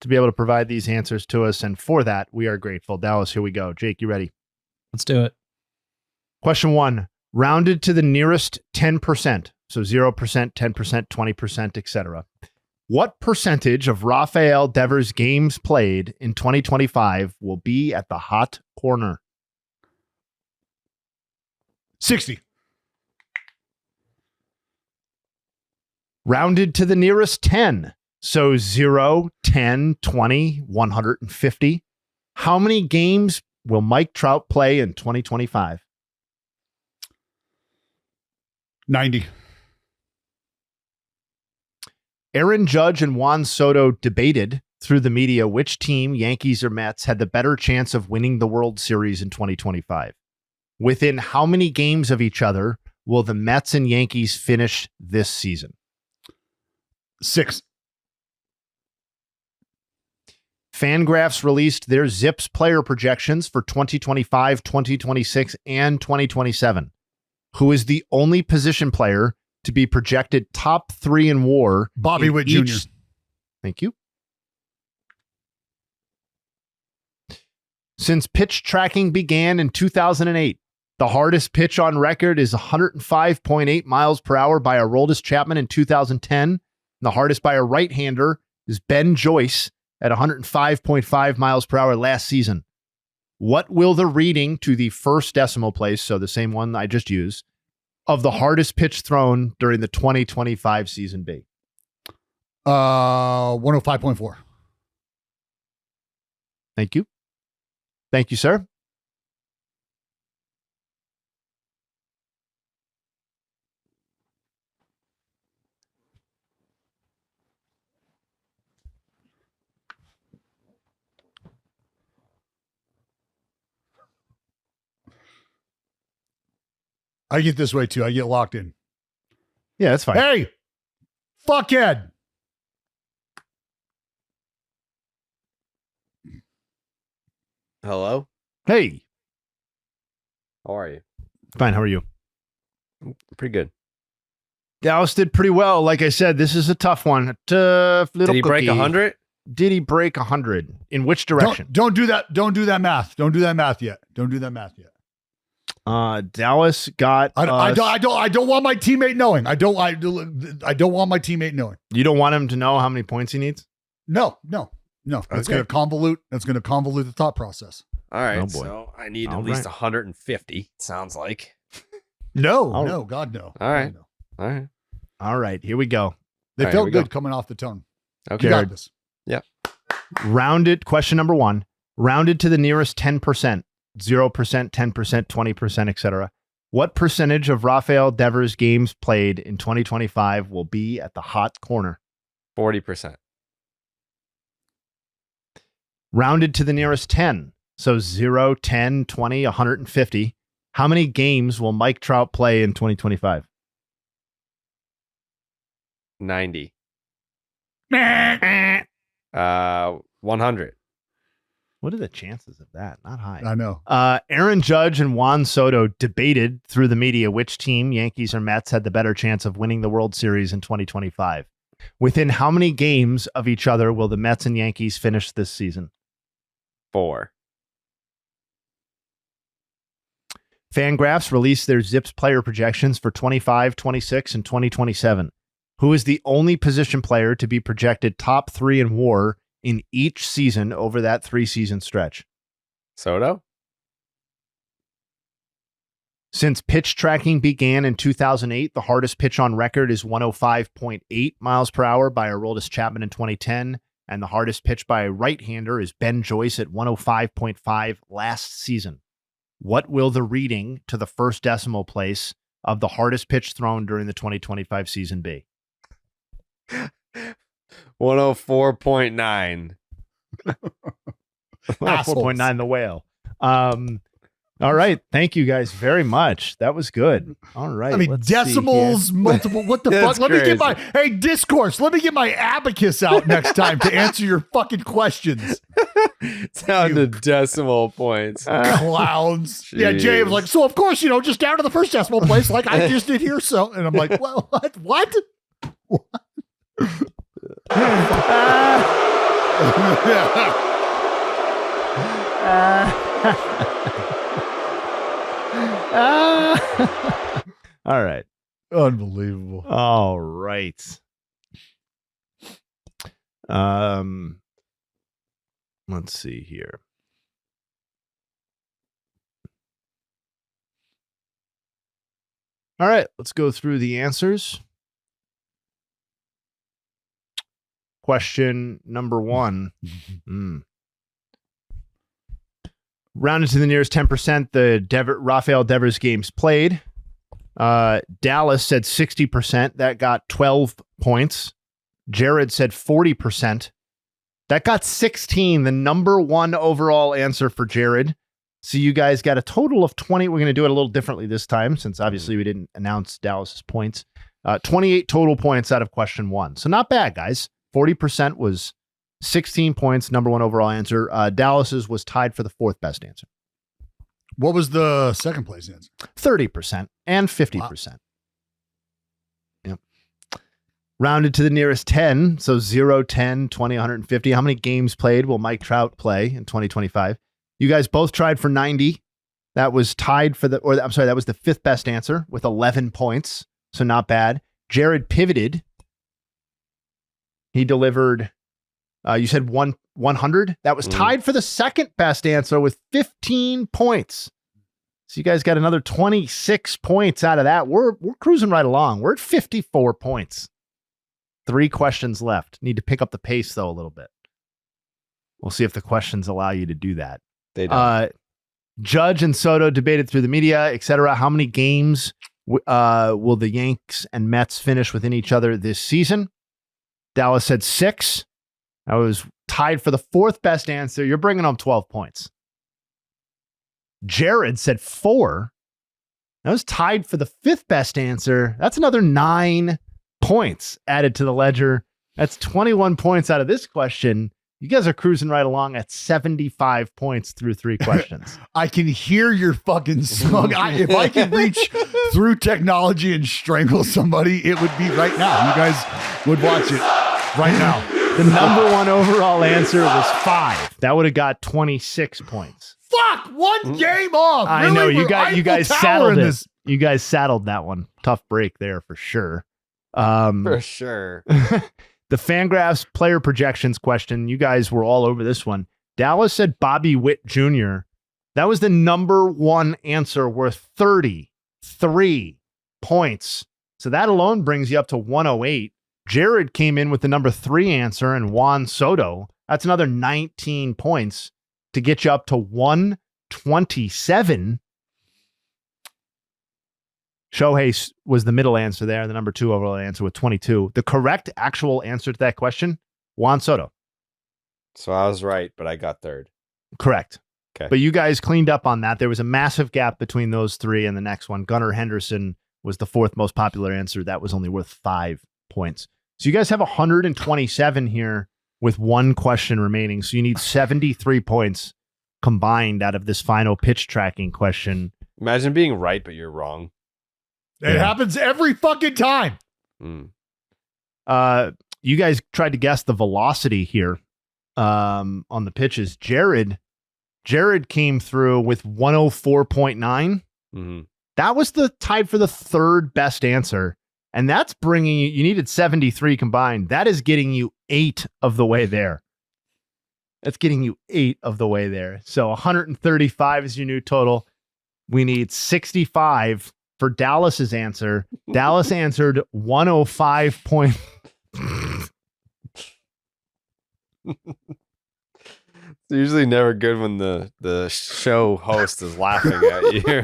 to be able to provide these answers to us. And for that, we are grateful. Dallas, here we go. Jake, you ready? Let's do it. Question 1, rounded to the nearest 10%. So 0%, 10%, 20%, etc. What percentage of Rafael Devers games played in 2025 will be at the hot corner? 60. Rounded to the nearest 10. So 0, 10, 20, 150. How many games will Mike Trout play in 2025? 90. Aaron Judge and Juan Soto debated through the media which team, Yankees or Mets, had the better chance of winning the World Series in 2025. Within how many games of each other will the Mets and Yankees finish this season? 6. Fangraphs released their Zips player projections for 2025, 2026, and 2027. Who is the only position player to be projected top 3 in WAR? Bobby in Witt each- Jr. Thank you. Since pitch tracking began in 2008, the hardest pitch on record is 105.8 miles per hour by Aroldis Chapman in 2010. The hardest by a right-hander is Ben Joyce at 105.5 miles per hour last season. What will the reading to the first decimal place, so the same one I just used, of the hardest pitch thrown during the 2025 season be? 105.4. Thank you. Thank you, sir. I get this way too. I get locked in. Yeah, that's fine. Hey, fuckhead. Hello? Hey, How are you? fine. How are you? Pretty good. Dallas did pretty well. Like I said, this is a tough one. A tough little Did he break cookie. 100? Did he break 100? In which direction? Don't do that. Don't do that math. Don't do that math yet. Don't do that math yet. Dallas got. I don't want my teammate knowing. I don't want my teammate knowing. You don't want him to know how many points he needs? No. That's Okay. going to convolute. That's going to convolute the thought process. All right. Oh, boy. So I need All at least right. 150, sounds like. No, Oh. no, God, no. All right. God, no. All right. All right, here we go. They All right, here felt we good go. coming off the tongue. Okay. You got this. Rounded. Question number 1. Rounded to the nearest 10%, 0%, 10%, 20%, etc. What percentage of Rafael Devers games played in 2025 will be at the hot corner? 40%. Rounded to the nearest 10. So 0, 10, 20, 150. How many games will Mike Trout play in 2025? 90. 100. What are the chances of that? Not high. I know. Aaron Judge and Juan Soto debated through the media which team, Yankees or Mets, had the better chance of winning the World Series in 2025. Within how many games of each other will the Mets and Yankees finish this season? 4. Fangraphs released their Zips player projections for 25, 26, and 2027. Who is the only position player to be projected top 3 in WAR in each season over that 3-season stretch? Soto? Since pitch tracking began in 2008, the hardest pitch on record is 105.8 miles per hour by Aroldis Chapman in 2010, and the hardest pitch by a right-hander is Ben Joyce at 105.5 last season. What will the reading to the first decimal place of the hardest pitch thrown during the 2025 season be? 104.9. 4.9 the whale. All right. Thank you guys very much. That was good. All right. I mean, let's see here. decimals, multiple. What the That's fuck? Let me get crazy. discourse. Let me get my abacus out next time to answer your fucking questions. It's down to decimal points. Clowns. Yeah, Jay was like, so of course, just down to the first decimal place, like I just did here. So, and I'm like, well, what? All right. Unbelievable. All right. Let's see here. All right, let's go through the answers. Question number 1. Rounded to the nearest 10%, the Rafael Devers games played. Dallas said 60%. That got 12 points. Jared said 40%. That got 16, the number 1 overall answer for Jared. So you guys got a total of 20. We're going to do it a little differently this time since obviously we didn't announce Dallas's points. 28 total points out of question 1. So not bad, guys. 40% was 16 points, number 1 overall answer. Dallas's was tied for the 4th best answer. What was the second place answer? 30% and 50%. Wow. Yep. Rounded to the nearest 10. So 0, 10, 20, 150. How many games played will Mike Trout play in 2025? You guys both tried for 90. That was tied for that was the 5th best answer with 11 points. So not bad. Jared pivoted. He delivered, you said 100. That was tied for the 2nd best answer with 15 points. So you guys got another 26 points out of that. We're cruising right along. We're at 54 points. 3 questions left. Need to pick up the pace though a little bit. We'll see if the questions allow you to do that. They don't. Judge and Soto debated through the media, etc. How many games will the Yanks and Mets finish within each other this season? Dallas said 6. I was tied for the 4th best answer. You're bringing home 12 points. Jared said 4. That was tied for the 5th best answer. That's another 9 points added to the ledger. That's 21 points out of this question. You guys are cruising right along at 75 points through 3 questions. I can hear your fucking smug. If I could reach through technology and strangle somebody, it would be right now. You guys would watch it right now. The number 1 overall answer was 5. That would have got 26 points. Fuck, 1 game off. I really? know you guys saddled it. This. You guys saddled that one. Tough break there for sure. For sure. The Fangraphs player projections question, you guys were all over this one. Dallas said Bobby Witt Jr. That was the number 1 answer worth 33 points. So that alone brings you up to 108. Jared came in with the number 3 answer and Juan Soto. That's another 19 points to get you up to 127. Shohei was the middle answer there, the number 2 overall answer with 22. The correct actual answer to that question, Juan Soto. So I was right, but I got 3rd. Correct. Okay. But you guys cleaned up on that. There was a massive gap between those 3 and the next one. Gunnar Henderson was the 4th most popular answer. That was only worth 5 points. So you guys have 127 here with 1 question remaining. So you need 73 points combined out of this final pitch tracking question. Imagine being right, but you're wrong. It happens every fucking time. You guys tried to guess the velocity here on the pitches. Jared came through with 104.9. Mm-hmm. That was the tied for the 3rd best answer. And that's bringing you needed 73 combined. That is getting you 8 of the way there. That's getting you 8 of the way there. So 135 is your new total. We need 65 for Dallas's answer. Dallas answered 105 point. It's usually never good when the show host is laughing at you.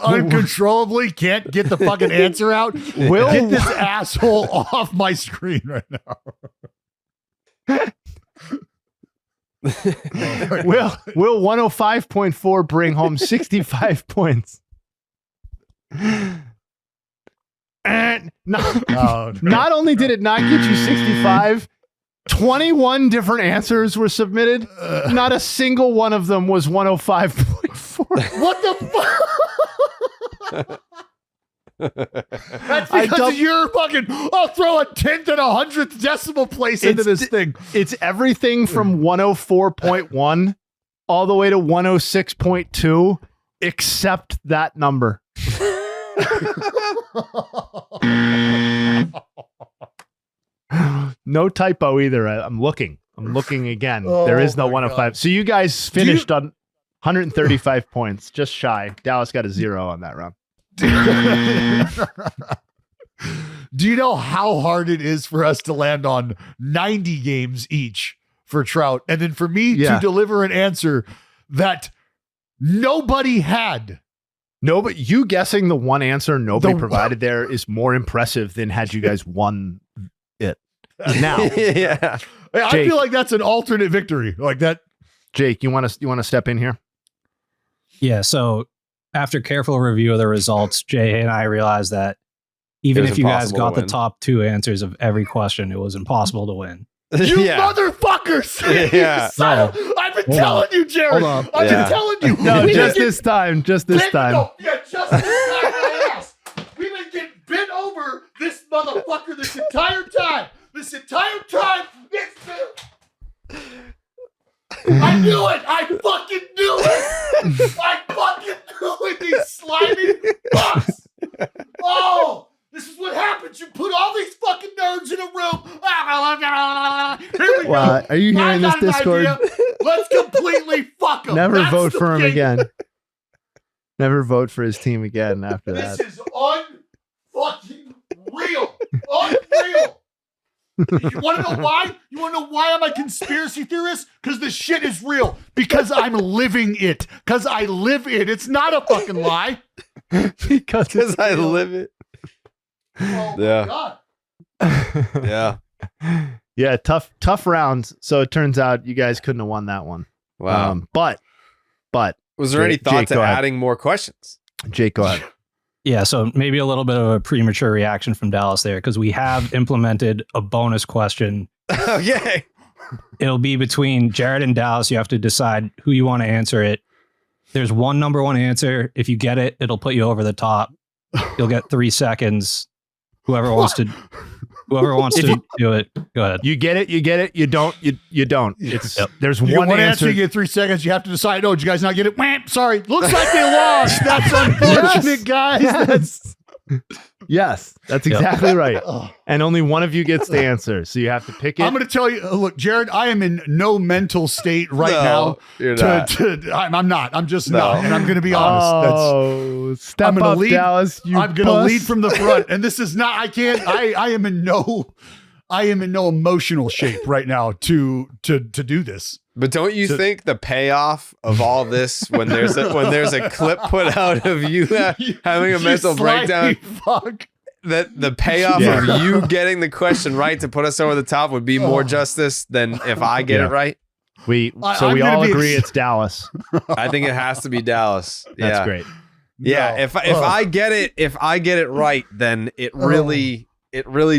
Uncontrollably can't get the fucking answer out. Will get this asshole off my screen right now. Will 105.4 bring home 65 points? And not only did it not get you 65, 21 different answers were submitted. Not a single one of them was 105.4. What the fuck? That's because you're fucking, I'll throw a 10th and 100th decimal place into this thing. It's everything from 104.1 all the way to 106.2, except that number. No typo either. I'm looking again. There is no 105. God. So you guys finished on 135 points, just shy. Dallas got a 0 on that round. Do you know how hard it is for us to land on 90 games each for Trout? And then for me to deliver an answer that nobody had. No, but you guessing the one answer nobody provided there is more impressive than had you guys won it. Now, yeah, I feel like that's an alternate victory like that. Jake, you want to step in here? Yeah. So after careful review of the results, Jay and I realized that Even was if you guys impossible to got the win. top 2 answers of every question, it was impossible to win. You yeah. motherfuckers! Yeah. I've been Hold telling on. you, Jared. Hold on. I've Yeah. been telling you. No, We've just been this time. Just this getting- time. No, yeah, just this time. My ass. We've been getting bent over this motherfucker this entire time. This entire time. I knew it. I fucking knew it. I fucking knew it. These slimy fucks. Oh. This is what happens. You put all these fucking nerds in a room. Here we Wow, go. are you I hearing this got an Discord? idea. Let's completely fuck them. Never vote for him again. Never vote for his team again after This that. is unfucking real. Unreal. You want to know why? You want to know why I'm a conspiracy theorist? Because the shit is real. Because I'm living it. Because I live it. It's not a fucking lie. Because I live it. Oh Yeah. my God. Yeah. Yeah, tough rounds. So it turns out you guys couldn't have won that one. Wow. But Was there any Jake, thought to go ahead. adding more questions? Jake, go ahead. Yeah, so maybe a little bit of a premature reaction from Dallas there because we have implemented a bonus question. Okay. It'll be between Jared and Dallas. You have to decide who you want to answer it. There's one number one answer. If you get it, it'll put you over the top. You'll get 3 seconds. Whoever wants to do it, go ahead. You get it. You don't. You don't. It's there's You get one one answer. You get 3 seconds. You have to decide. Oh, did you guys not get it? Wham, sorry. Looks like they lost. That's unfortunate, guys. Yes, that's exactly right. And only one of you gets the answer, so you have to pick it. I'm going to tell you. Look, Jared, I am in no mental state right No, now. you're not. I'm not. I'm just No. not. And I'm going to be honest. Oh, step I'm gonna up, lead- Dallas. I'm going to lead from the front. And this is not. I can't. I am in no emotional shape right now to do this. But don't you think the payoff of all this when there's a clip put out of you having a mental slimy breakdown, fuck. that the payoff Yeah. of you getting the question right to put us over the top would be more justice than if I get Yeah. it right? I'm we gonna all be agree ex- it's Dallas. I think it has to be Dallas. That's Yeah. great. Yeah, No. if I get it right, then it really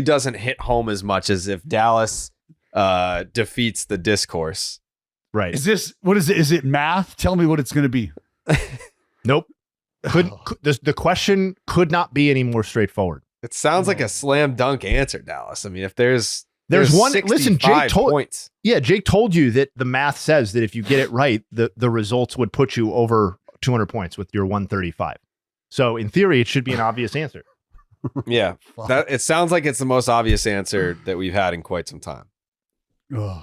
doesn't hit home as much as if Dallas defeats the discourse. Right. Is this what is it? Is it math? Tell me what it's going to be. Nope. The question could not be any more straightforward. It sounds like a slam dunk answer, Dallas. I mean, if there's one. Listen, 65 Jake told. points. Yeah, Jake told you that the math says that if you get it right, the results would put you over 200 points with your 135. So in theory, it should be an obvious answer. Yeah, Fuck. it sounds like it's the most obvious answer that we've had in quite some time. Ugh.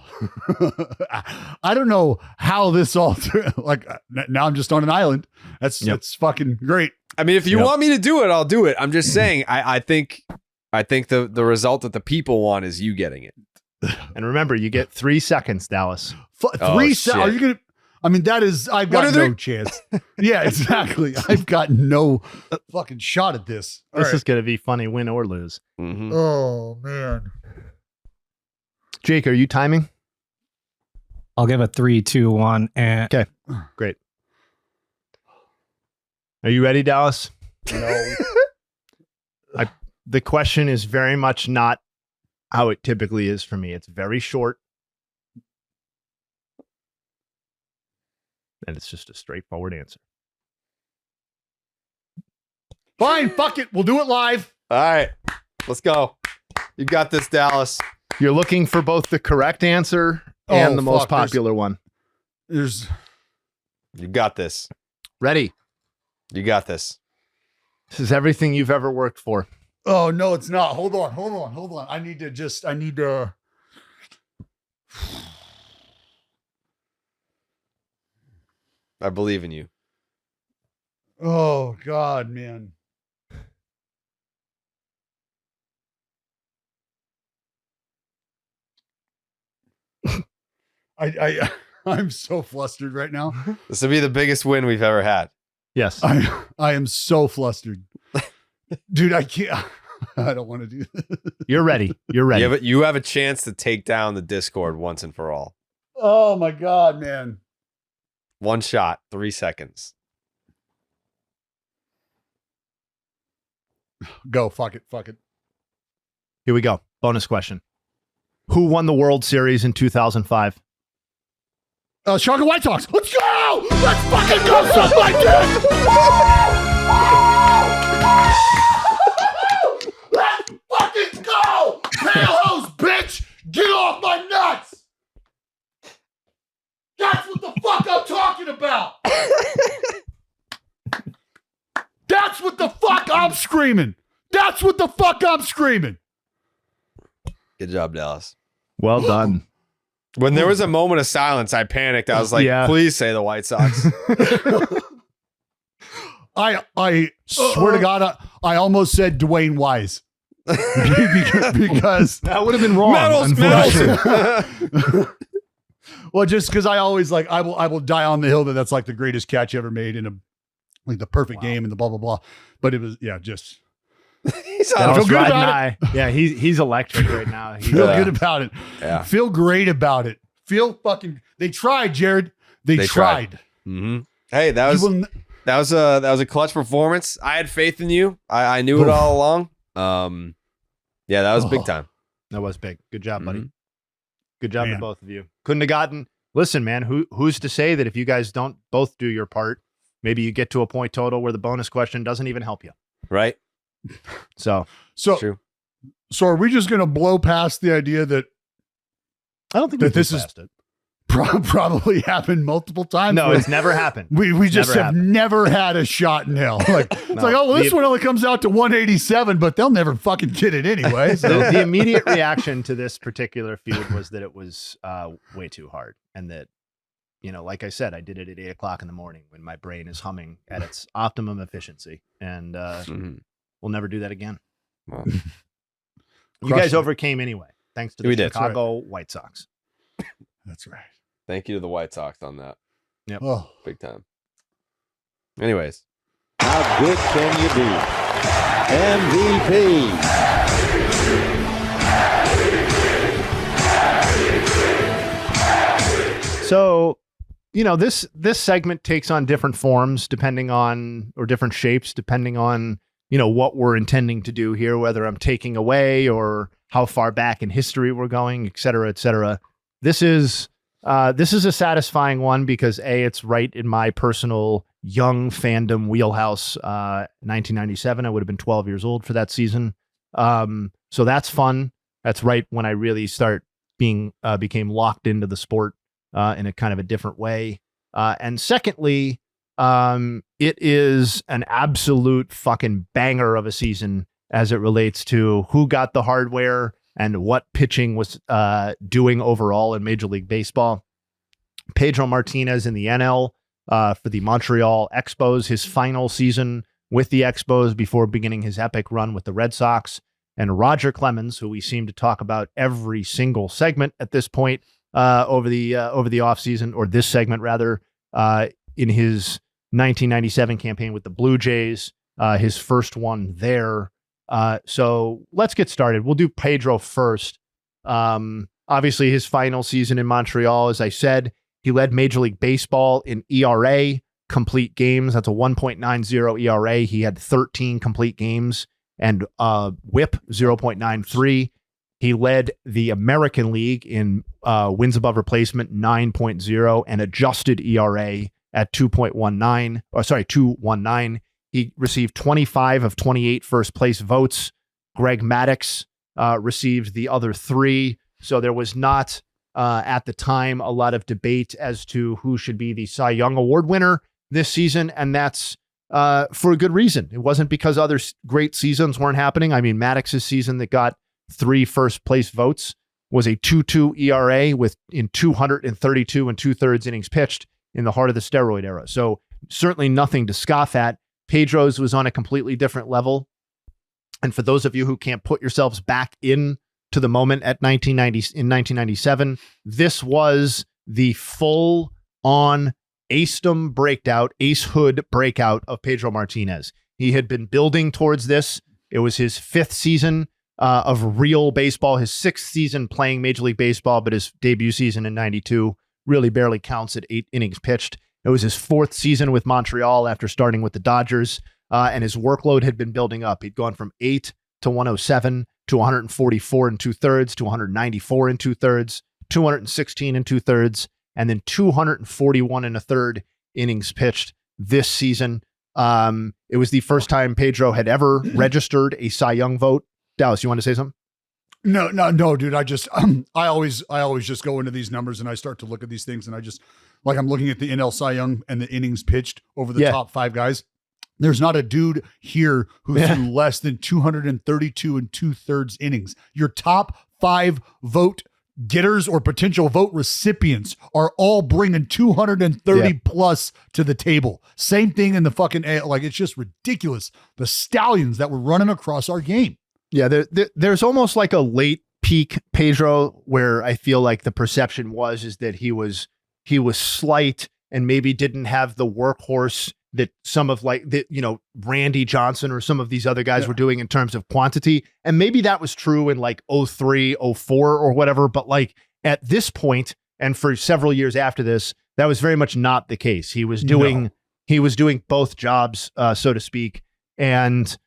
I don't know how this all like now I'm just on an island. That's fucking great. I mean, if you Yep. want me to do it, I'll do it. I'm just saying, I think the result that the people want is you getting it. And remember, you get 3 seconds, Dallas. Oh, 3 shit. seconds. Are you gonna? I mean, that is. I've What got are no they- chance. Yeah, exactly. I've got no fucking shot at this. All This right. is going to be funny, win or lose. Mhm. Oh man. Jake, are you timing? I'll give a 3, 2, 1, and Okay. Great. Are you ready, Dallas? No. The question is very much not how it typically is for me. It's very short. And it's just a straightforward answer. Fine. Fuck it. We'll do it live. All right, let's go. You got this, Dallas. You're looking for both the correct answer and Oh, the most fuck, there's- popular one. There's. You got this. Ready? You got this. This is everything you've ever worked for. Oh no, it's not. Hold on. I need to. I believe in you. Oh God, man. I'm so flustered right now. This will be the biggest win we've ever had. Yes. I am so flustered. Dude, I can't. I don't want to do this. You're ready. You're ready. You have a chance to take down the Discord once and for all. Oh my God, man. One shot, 3 seconds. Go. Fuck it. Here we go. Bonus question. Who won the World Series in 2005? Chicago White Sox. Let's go. Let's fucking go, son my dick. Let's fucking go. Pale hose, bitch. Get off my nuts. That's what the fuck I'm talking about. That's what the fuck I'm screaming. That's what the fuck I'm screaming. Good job, Dallas. Well done. When there was a moment of silence, I panicked. I was like, please say the White Sox. I swear to God, I almost said Dwayne Wise. Because that would have been wrong. Medals. Well, just because I always like, I will die on the hill that's like the greatest catch ever made in the perfect game and the blah, blah, blah. But it was, just. He's I feel good about it. Yeah, he's electric right now. Feel good about it. Yeah. Feel great about it. They tried, Jared. They tried. Mm-hmm. Hey, that was a clutch performance. I had faith in you. I knew it all along. Yeah, that was big time. That was big. Good job, buddy. Good job to both of you. Couldn't have gotten. Listen, man, who's to say that if you guys don't both do your part, maybe you get to a point total where the bonus question doesn't even help you. Right. So true. So are we just going to blow past the idea that I don't think that this is probably happened multiple times? No, it's never happened. We just have never had a shot in hell. Like it's like, this one only comes out to 187, but they'll never fucking get it anyway. So. The immediate reaction to this particular feud was that it was way too hard, and that, like I said, I did it at 8:00 in the morning when my brain is humming at its optimum efficiency, and we'll never do that again. Well, you guys overcame anyway, thanks to the Chicago White Sox. That's right. Thank you to the White Sox on that. Yep. Oh, big time. Anyways. How good can you be? MVP. So, this segment takes on different forms or different shapes depending on, what we're intending to do here, whether I'm taking away or how far back in history we're going, et cetera, et cetera. This is a satisfying one because it's right in my personal young fandom wheelhouse. 1997, I would have been 12 years old for that season. So that's fun. That's right when I really became locked into the sport in a kind of a different way. And secondly, it is an absolute fucking banger of a season as it relates to who got the hardware and what pitching was doing overall in Major League Baseball. Pedro Martinez in the NL for the Montreal Expos, his final season with the Expos before beginning his epic run with the Red Sox. And Roger Clemens, who we seem to talk about every single segment at this point over the offseason, or this segment rather, in his 1997 campaign with the Blue Jays, his first one there. So let's get started. We'll do Pedro first. Obviously, his final season in Montreal, as I said, he led Major League Baseball in ERA, complete games. That's a 1.90 ERA. He had 13 complete games and WHIP 0.93. He led the American League in wins above replacement 9.0 and adjusted ERA at 219. He received 25 of 28 first place votes. Greg Maddux received the other 3. So there was not, at the time, a lot of debate as to who should be the Cy Young Award winner this season. And that's for a good reason. It wasn't because other great seasons weren't happening. I mean, Maddox's season that got 3 first place votes was a 2.2 ERA in 232 and 2/3 innings pitched in the heart of the steroid era. So certainly nothing to scoff at. Pedro's was on a completely different level. And for those of you who can't put yourselves back in to the moment in 1997, this was the full on acehood breakout of Pedro Martinez. He had been building towards this. It was his 5th season of real baseball, his 6th season playing Major League Baseball, but his debut season in 92 really barely counts at 8 innings pitched. It was his 4th season with Montreal after starting with the Dodgers. and his workload had been building up. He'd gone from 8 to 107 to 144 and 2/3 to 194 and 2/3, 216 and 2/3, and then 241 and a third innings pitched this season. It was the first time Pedro had ever registered a Cy Young vote. Dallas, you want to say something? No, dude. I always just go into these numbers and I start to look at these things and I just, like, I'm looking at the NL Cy Young and the innings pitched over the top 5 guys. There's not a dude here who threw less than 232 and 2/3 innings. Your top 5 vote getters or potential vote recipients are all bringing 230 plus to the table. Same thing in the fucking AL. Like, it's just ridiculous. The stallions that were running across our game. Yeah, there's almost like a late peak Pedro where I feel like the perception is that he was slight and maybe didn't have the workhorse that some of Randy Johnson or some of these other guys were doing in terms of quantity. And maybe that was true in like 03, 04 or whatever. But like at this point, and for several years after this, that was very much not the case. He was doing both jobs, so to speak. And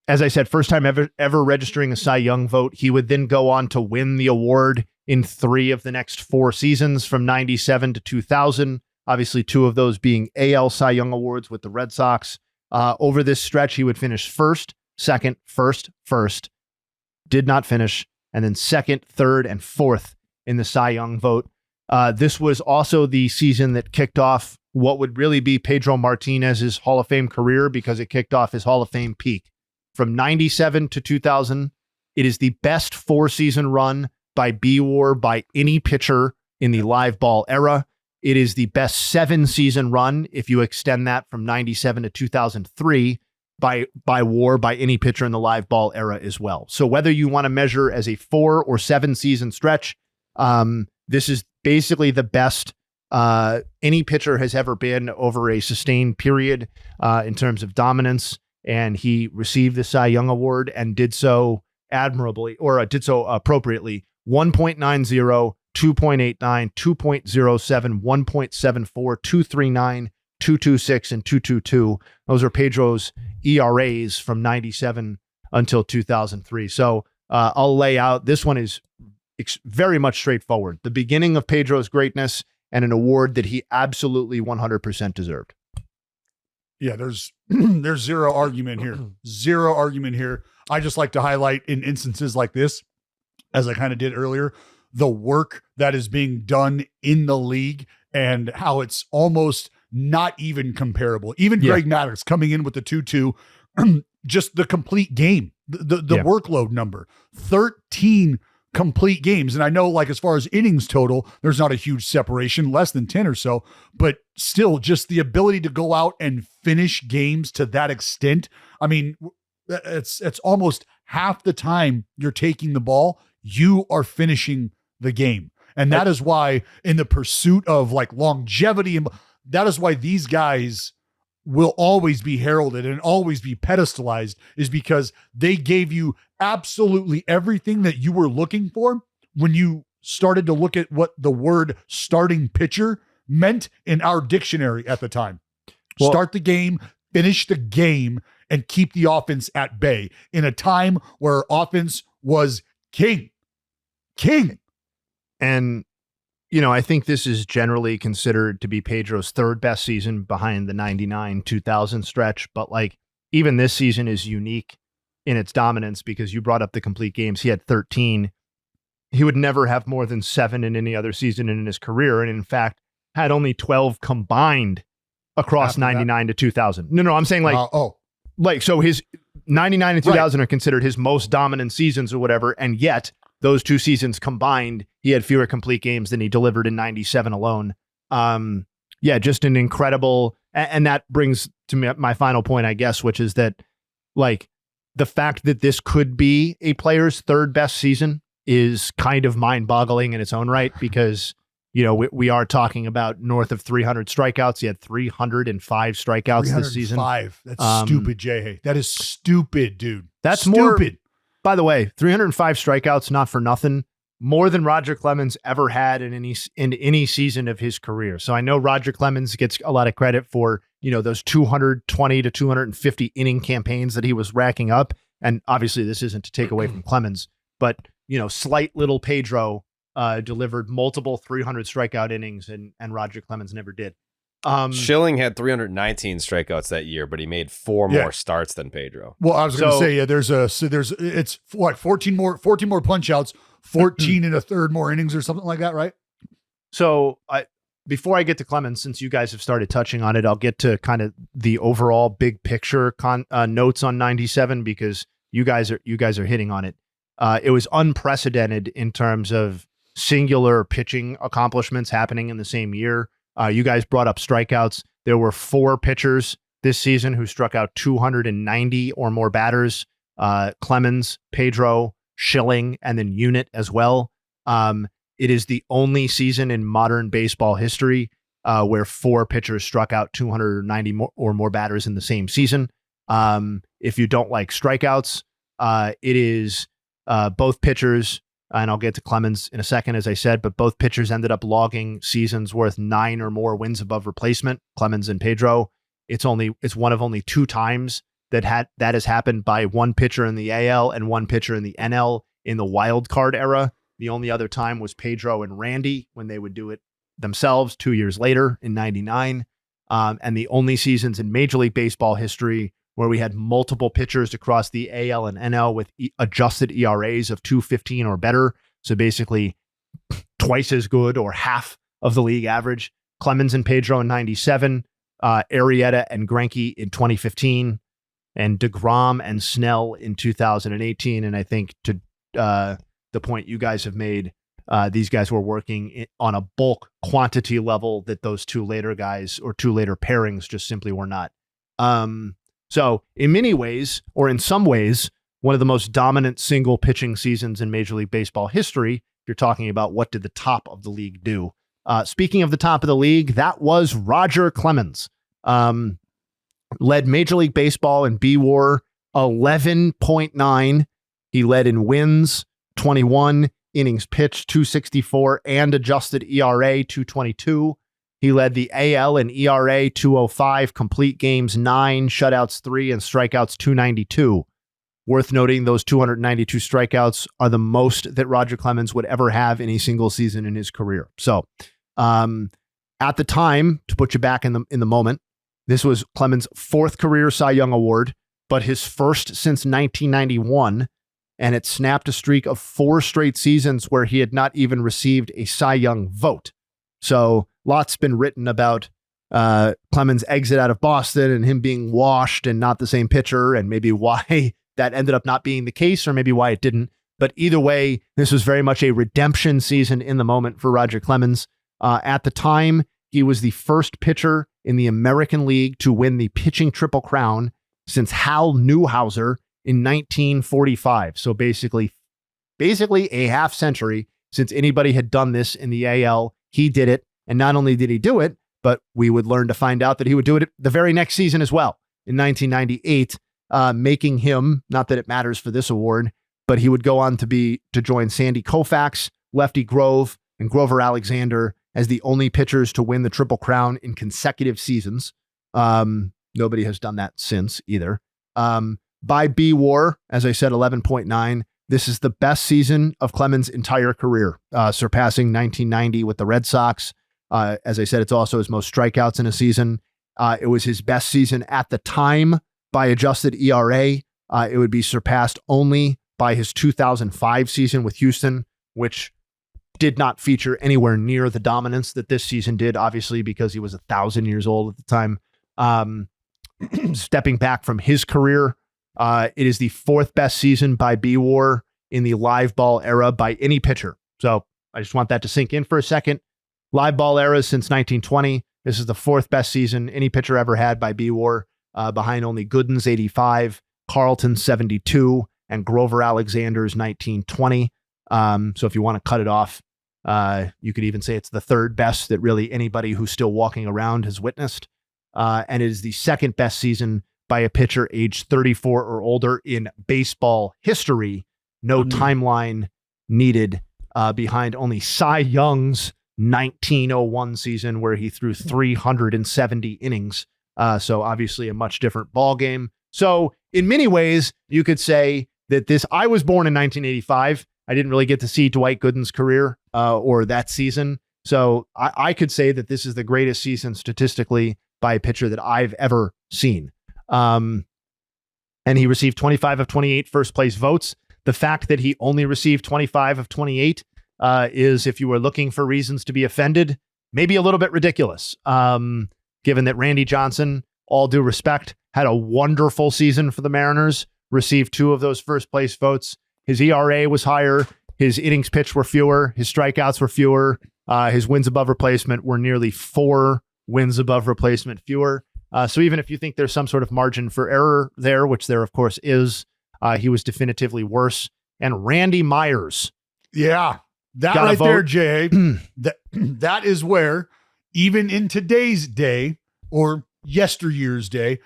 as I said, first time ever registering a Cy Young vote. He would then go on to win the award in 3 of the next 4 seasons from 97 to 2000. Obviously, 2 of those being AL Cy Young awards with the Red Sox. Over this stretch, he would finish first, second, first, did not finish, and then second, third, and fourth in the Cy Young vote. This was also the season that kicked off what would really be Pedro Martinez's Hall of Fame career, because it kicked off his Hall of Fame peak. From 97 to 2000, it is the best 4-season run by B-WAR by any pitcher in the live ball era. It is the best 7-season run, if you extend that from 97 to 2003, by WAR by any pitcher in the live ball era as well. So whether you want to measure as a 4 or 7-season stretch, this is basically the best any pitcher has ever been over a sustained period in terms of dominance. And he received the Cy Young Award and did so admirably, or did so appropriately. 1.90, 2.89, 2.07, 1.74, 2.39, 2.26, and 2.22. Those are Pedro's ERAs from 97 until 2003. So I'll lay out. This one is very much straightforward. The beginning of Pedro's greatness and an award that he absolutely 100% deserved. Yeah, there's zero argument here. Zero argument here. I just like to highlight in instances like this, as I kind of did earlier, the work that is being done in the league and how it's almost not even comparable. Even Greg Maddux coming in with the 2-2, just the complete game, the workload number, 13 complete games. And I know, like, as far as innings total, there's not a huge separation, less than 10 or so, but still just the ability to go out and finish games to that extent. I mean, it's almost half the time you're taking the ball, you are finishing the game. And that is why, in the pursuit of like longevity, and that is why these guys will always be heralded and always be pedestalized, is because they gave you absolutely everything that you were looking for when you started to look at what the word starting pitcher meant in our dictionary at the time. Well, start the game, finish the game, and keep the offense at bay in a time where offense was king. And, you know, I think this is generally considered to be Pedro's 3rd best season behind the 99-2000 stretch. But like, even this season is unique in its dominance, because you brought up the complete games. He had 13. He would never have more than 7 in any other season in his career. And in fact, had only 12 combined across 99 to 2000. No, I'm saying like, so his 99 and 2000 are considered his most dominant seasons or whatever. And yet those 2 seasons combined, he had fewer complete games than he delivered in 97 alone. Just an incredible, and that brings to me my final point, I guess, which is that, like, the fact that this could be a player's 3rd best season is kind of mind-boggling in its own right, because, you know, we are talking about north of 300 strikeouts. He had 305 strikeouts this season. That's stupid, Jay. That is stupid, dude. That's stupid. By the way, 305 strikeouts, not for nothing. more than Roger Clemens ever had in any season of his career. So I know Roger Clemens gets a lot of credit for, those 220 to 250 inning campaigns that he was racking up. And obviously this isn't to take away from Clemens, but slight little Pedro delivered multiple 300 strikeout innings and Roger Clemens never did. Schilling had 319 strikeouts that year, but he made 4 more starts than Pedro. Well, I was going to say, it's what, 14 more punch outs, 14 and a third more innings or something like that, right? So before I get to Clemens, since you guys have started touching on it, I'll get to kind of the overall big picture notes on 97 because you guys are hitting on it. It was unprecedented in terms of singular pitching accomplishments happening in the same year. You guys brought up strikeouts. There were 4 pitchers this season who struck out 290 or more batters. Clemens, Pedro, Schilling, and then Unit as well. It is the only season in modern baseball history where 4 pitchers struck out 290 or more batters in the same season. If you don't like strikeouts, it is both pitchers. And I'll get to Clemens in a second, as I said, but both pitchers ended up logging seasons worth 9 or more wins above replacement, Clemens and Pedro. It's one of only 2 times that has happened by one pitcher in the AL and one pitcher in the NL in the wild card era. The only other time was Pedro and Randy when they would do it themselves 2 years later in 99. And the only seasons in Major League Baseball history where we had multiple pitchers across the AL and NL with adjusted ERAs of 2.15 or better. So basically twice as good or half of the league average. Clemens and Pedro in 97, Arrieta and Greinke in 2015, and DeGrom and Snell in 2018. And I think to the point you guys have made, these guys were working on a bulk quantity level that those 2 later guys or 2 later pairings just simply were not. So in many ways, or in some ways, one of the most dominant single pitching seasons in Major League Baseball history. If you're talking about what did the top of the league do? Speaking of the top of the league, that was Roger Clemens. Led Major League Baseball in B-WAR 11.9. He led in wins 21, innings pitched 264, and adjusted ERA 222. He led the AL in ERA 205, complete games 9, shutouts 3, and strikeouts 292. Worth noting, those 292 strikeouts are the most that Roger Clemens would ever have in a single season in his career. So, at the time, to put you back in the moment, this was Clemens' 4th career Cy Young Award, but his first since 1991, and it snapped a streak of 4 straight seasons where he had not even received a Cy Young vote. So, lots been written about Clemens' exit out of Boston and him being washed and not the same pitcher, and maybe why that ended up not being the case, or maybe why it didn't. But either way, this was very much a redemption season in the moment for Roger Clemens. At the time, he was the first pitcher in the American League to win the pitching Triple Crown since Hal Newhouser in 1945. So basically a half century since anybody had done this in the AL. He did it. And not only did he do it, but we would learn to find out that he would do it the very next season as well in 1998, making him, not that it matters for this award, but he would go on to join Sandy Koufax, Lefty Grove, and Grover Alexander as the only pitchers to win the Triple Crown in consecutive seasons. Nobody has done that since either. By B-WAR, as I said, 11.9. This is the best season of Clemens' entire career, surpassing 1990 with the Red Sox. As I said, it's also his most strikeouts in a season. It was his best season at the time by adjusted ERA. It would be surpassed only by his 2005 season with Houston, which did not feature anywhere near the dominance that this season did, obviously, because he was 1,000 years old at the time. Stepping back from his career, it is the 4th best season by B-WAR in the live ball era by any pitcher. So I just want that to sink in for a second. Live ball era since 1920. This is the 4th best season any pitcher ever had by B-WAR, behind only Gooden's 85, Carlton's 72, and Grover Alexander's 1920. So if you want to cut it off, you could even say it's the 3rd best that really anybody who's still walking around has witnessed. And it is the 2nd best season by a pitcher aged 34 or older in baseball history. No timeline needed behind only Cy Young's 1901 season where he threw 370 innings. So obviously a much different ball game. So in many ways, you could say that I was born in 1985. I didn't really get to see Dwight Gooden's career or that season. So I could say that this is the greatest season statistically by a pitcher that I've ever seen. And he received 25 of 28 first place votes. The fact that he only received 25 of 28 is, if you were looking for reasons to be offended, maybe a little bit ridiculous. Given that Randy Johnson, all due respect, had a wonderful season for the Mariners, received 2 of those first place votes. His ERA was higher. His innings pitched were fewer. His strikeouts were fewer. His wins above replacement were nearly 4 wins above replacement fewer. So even if you think there's some sort of margin for error there, which there of course is, he was definitively worse. And Randy Myers. Yeah, that Gotta right vote. there, Jay. that is where, even in today's day or yesteryear's day,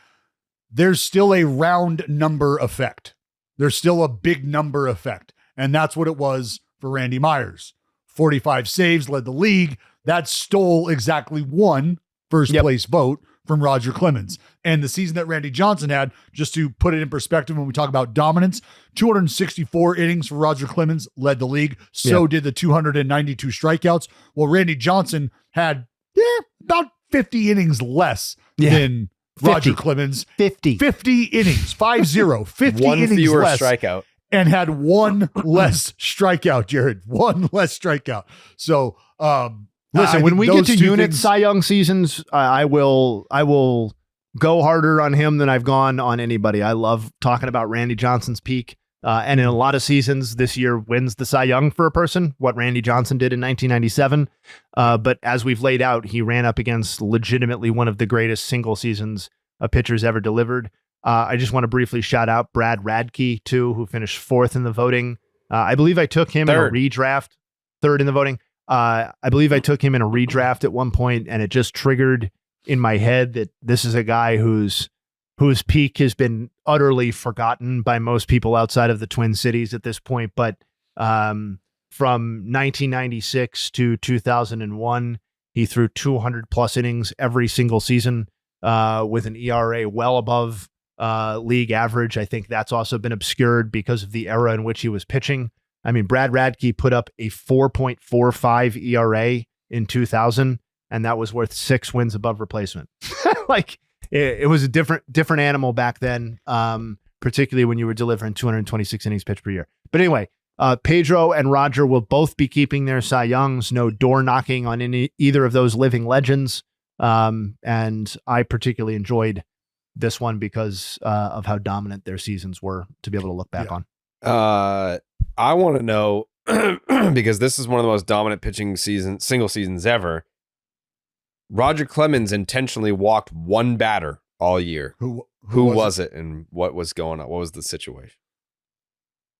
there's still a round number effect. There's still a big number effect. And that's what it was for Randy Myers. 45 saves, led the league. That stole exactly 1 first place vote from Roger Clemens. And the season that Randy Johnson had, just to put it in perspective when we talk about dominance, 264 innings for Roger Clemens, led the league. So did the 292 strikeouts. Well, Randy Johnson had about 50 innings less than Roger Clemens. 50 innings, 50 One innings fewer less. strikeout. And had 1 less strikeout, Jared. 1 less strikeout. So, listen, when we get to unit things, Cy Young seasons, I will go harder on him than I've gone on anybody. I love talking about Randy Johnson's peak. And in a lot of seasons this year wins the Cy Young for a person, what Randy Johnson did in 1997. But as we've laid out, he ran up against legitimately one of the greatest single seasons a pitcher's ever delivered. I just want to briefly shout out Brad Radke, too, who finished 4th in the voting. I believe I took him in a redraft, 3rd in the voting. I believe I took him in a redraft at one point, and it just triggered in my head that this is a guy whose peak has been utterly forgotten by most people outside of the Twin Cities at this point. But from 1996 to 2001, he threw 200 plus innings every single season with an ERA well above league average. I think that's also been obscured because of the era in which he was pitching. I mean, Brad Radke put up a 4.45 ERA in 2000, and that was worth 6 wins above replacement. Like it was a different animal back then, particularly when you were delivering 226 innings pitched per year. But anyway, Pedro and Roger will both be keeping their Cy Youngs. No door knocking on either of those living legends. And I particularly enjoyed this one because of how dominant their seasons were to be able to look back on. I want to know, because this is one of the most dominant pitching single seasons ever. Roger Clemens intentionally walked 1 batter all year. Who was it and what was going on? What was the situation?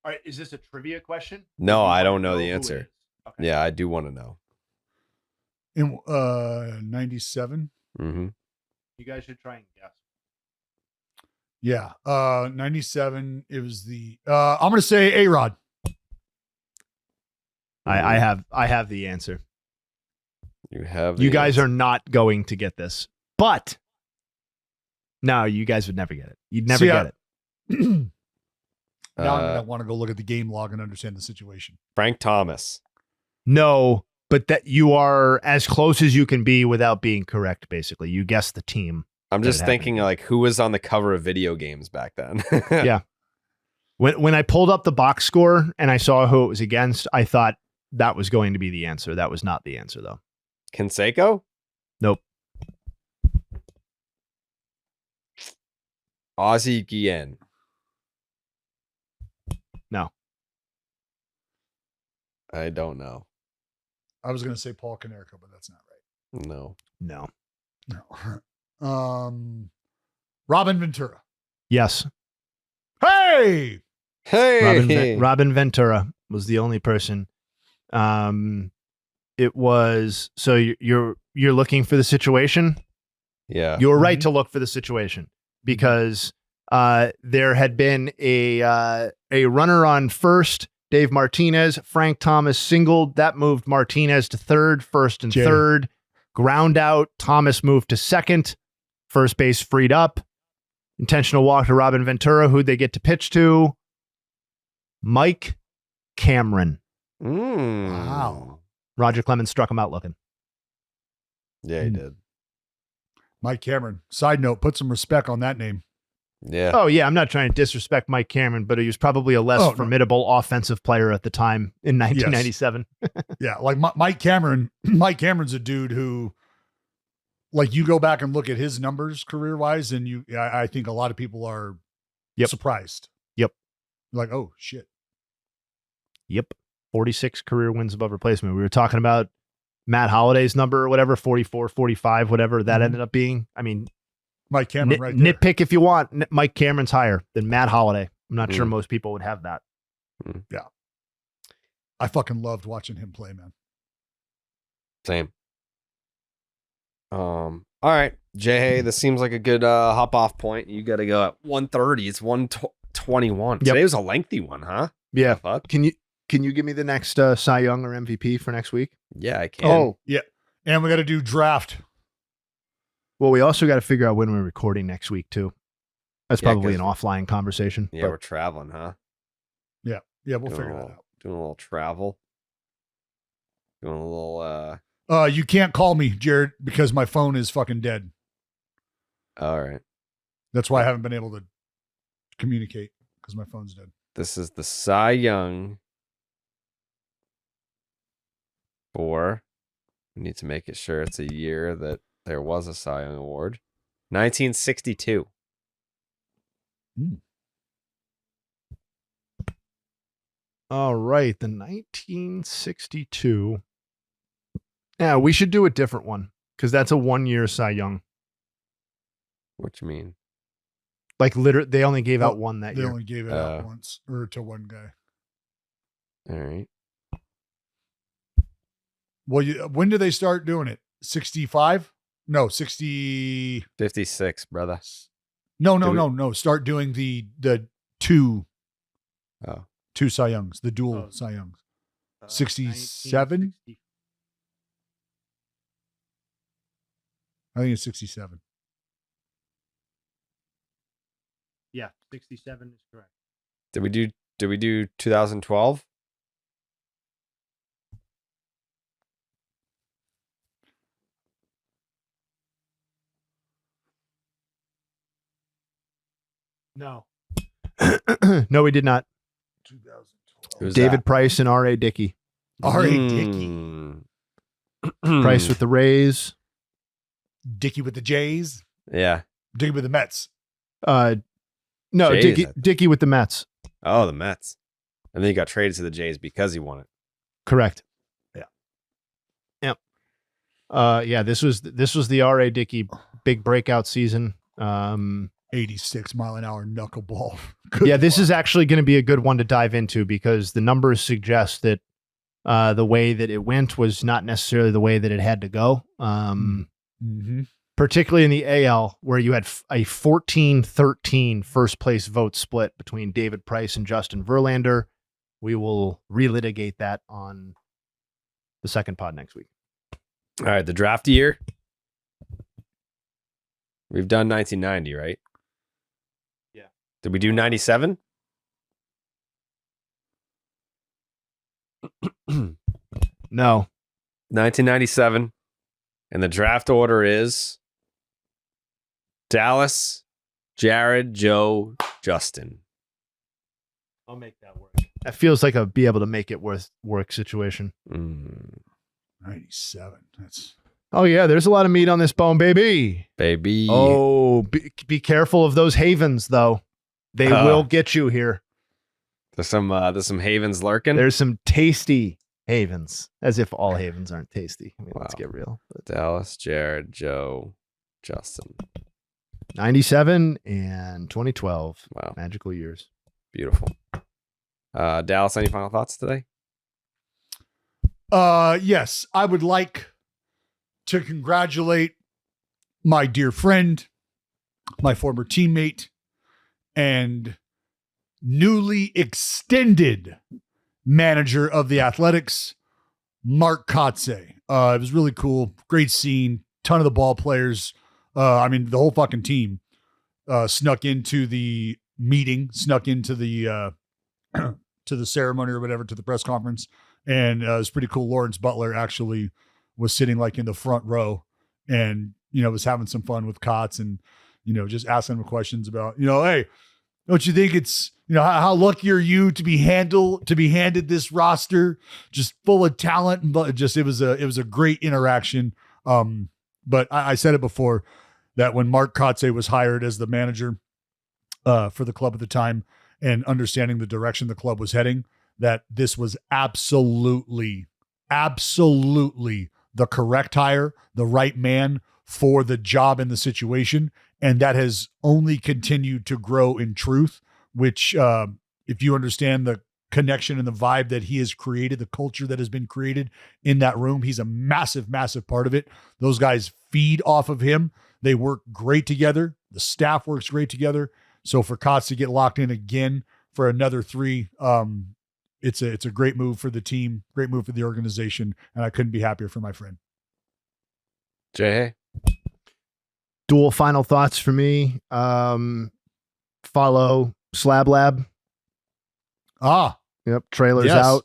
All right, is this a trivia question? No, I don't know the answer. Okay. Yeah, I do want to know. In 97? Mm-hmm. You guys should try and guess. Yeah, 97. It was the. I'm going to say A-Rod. I have the answer. You guys are not going to get this, but no, you guys would never get it. You'd never get it. Now I'm going to want to go look at the game log and understand the situation. Frank Thomas. No, but that you are as close as you can be without being correct. Basically, you guessed the team. I'm just thinking like who was on the cover of video games back then. Yeah. When I pulled up the box score and I saw who it was against, I thought that was going to be the answer. That was not the answer, though. Canseco? Nope. Ozzie Guillen. No. I don't know. I was going to say Paul Konerko, but that's not right. No. Robin Ventura. Yes. Hey. Robin Ventura was the only person. It was so you're looking for the situation. Yeah, you were right to look for the situation because there had been a runner on first Dave Martinez. Frank Thomas singled. That moved Martinez to third, first and third. Ground out. Thomas moved to second. First base freed up. Intentional walk to Robin Ventura, who they get to pitch to. Mike Cameron. Wow. Roger Clemens struck him out looking. Yeah, he did. Mike Cameron. Side note, put some respect on that name. Yeah. Oh, yeah. I'm not trying to disrespect Mike Cameron, but he was probably a less formidable offensive player at the time in 1997. Yeah, like Mike Cameron. Mike Cameron's a dude who, like, you go back and look at his numbers career-wise, and I think a lot of people are surprised. Yep. Like, oh, shit. Yep. 46 career wins above replacement. We were talking about Matt Holliday's number or whatever, 44, 45, whatever that ended up being. I mean, Mike Cameron right there. Nitpick if you want. Mike Cameron's higher than Matt Holliday. I'm not sure most people would have that. Yeah. I fucking loved watching him play, man. Same. All right, Jay, this seems like a good hop off point. You got to go at 1:30. It's 1:21. Today was a lengthy one, huh? Yeah. Fuck. Can you give me the next Cy Young or MVP for next week? Yeah, I can. Oh, yeah. And we got to do draft. Well, we also got to figure out when we're recording next week too. That's Yeah, probably an 'cause- offline conversation. Yeah, we're traveling, huh? Yeah, we'll figure that out. Doing a little travel. Doing a little. You can't call me, Jared, because my phone is fucking dead. All right. That's why I haven't been able to communicate, because my phone's dead. This is the Cy Young for. We need to make it sure it's a year that there was a Cy Young Award. 1962. All right, the 1962. Yeah, we should do a different one because that's a 1 year Cy Young. What you mean? Like literally, they only gave out one that They year. only gave it out once, or to one guy. All right. Well, when did they start doing it? 65? No, 60. 56, brother. No. Start doing the two. Oh. Two Cy Youngs, the dual Cy Youngs. 67? I think it's 67. Yeah, 67 is correct. Did we do 2012? No. No, we did not. 2012. Who's David that? Price and R.A. Dickey. R.A. Dickey. Price with the Rays. Dickey with the Jays. Yeah. Dickey with the Mets. No, Jays, Dickey with the Mets. Oh, the Mets. And then he got traded to the Jays because he won it. Correct. Yeah. Yep. Yeah, this was the R.A. Dickey big breakout season. 86 mile an hour knuckleball. Yeah, this is actually going to be a good one to dive into because the numbers suggest that the way that it went was not necessarily the way that it had to go. Particularly in the AL, where you had a 14-13 first place vote split between David Price and Justin Verlander. We will relitigate that on the second pod next week. All right, the draft year. We've done 1990, right? Yeah. Did we do 97? No. 1997. And the draft order is Dallas, Jared, Joe, Justin. I'll make that work. That feels like a be able to make it work situation. 97. That's Oh yeah, there's a lot of meat on this bone, baby. Baby. Oh, be careful of those havens, though. They will get you here. There's some havens lurking. There's some tasty havens, as if all havens aren't tasty. I mean, let's get real. Dallas, Jared, Joe, Justin. 97 and 2012. Wow. Magical years. Beautiful. Dallas, any final thoughts today? Yes, I would like to congratulate my dear friend, my former teammate, and newly extended manager of the Athletics, Mark Kotze. It was really cool. Great scene. Ton of the ball players. The whole fucking team snuck into the meeting, snuck into the to the ceremony or whatever, to the press conference. And it was pretty cool. Lawrence Butler actually was sitting like in the front row and, was having some fun with Kotz and, just asking him questions about, hey, don't you think it's, how lucky are you to be handed this roster just full of talent? And just, it was a great interaction. But I said it before that when Mark Kotze was hired as the manager for the club at the time and understanding the direction the club was heading, that this was absolutely the correct hire, the right man for the job and the situation. And that has only continued to grow in truth, which if you understand the connection and the vibe that he has created, the culture that has been created in that room, he's a massive, massive part of it. Those guys feed off of him. They work great together. The staff works great together. So for Kotz to get locked in again for another 3, it's a great move for the team, great move for the organization, and I couldn't be happier for my friend. Jay. Dual final thoughts for me. Follow Slab Lab. Yep. Trailers out.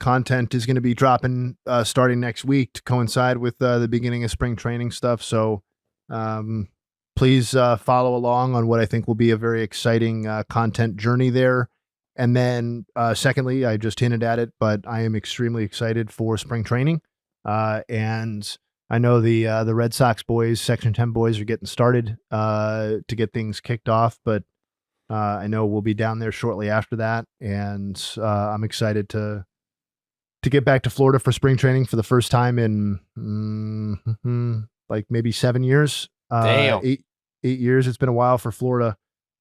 Content is going to be dropping starting next week to coincide with the beginning of spring training stuff. So please follow along on what I think will be a very exciting content journey there. And then secondly, I just hinted at it, but I am extremely excited for spring training. And I know the Red Sox boys, Section 10 boys, are getting started to get things kicked off, but I know we'll be down there shortly after that. And I'm excited to get back to Florida for spring training for the first time in like maybe 7 years. Damn. 8 years. It's been a while for Florida.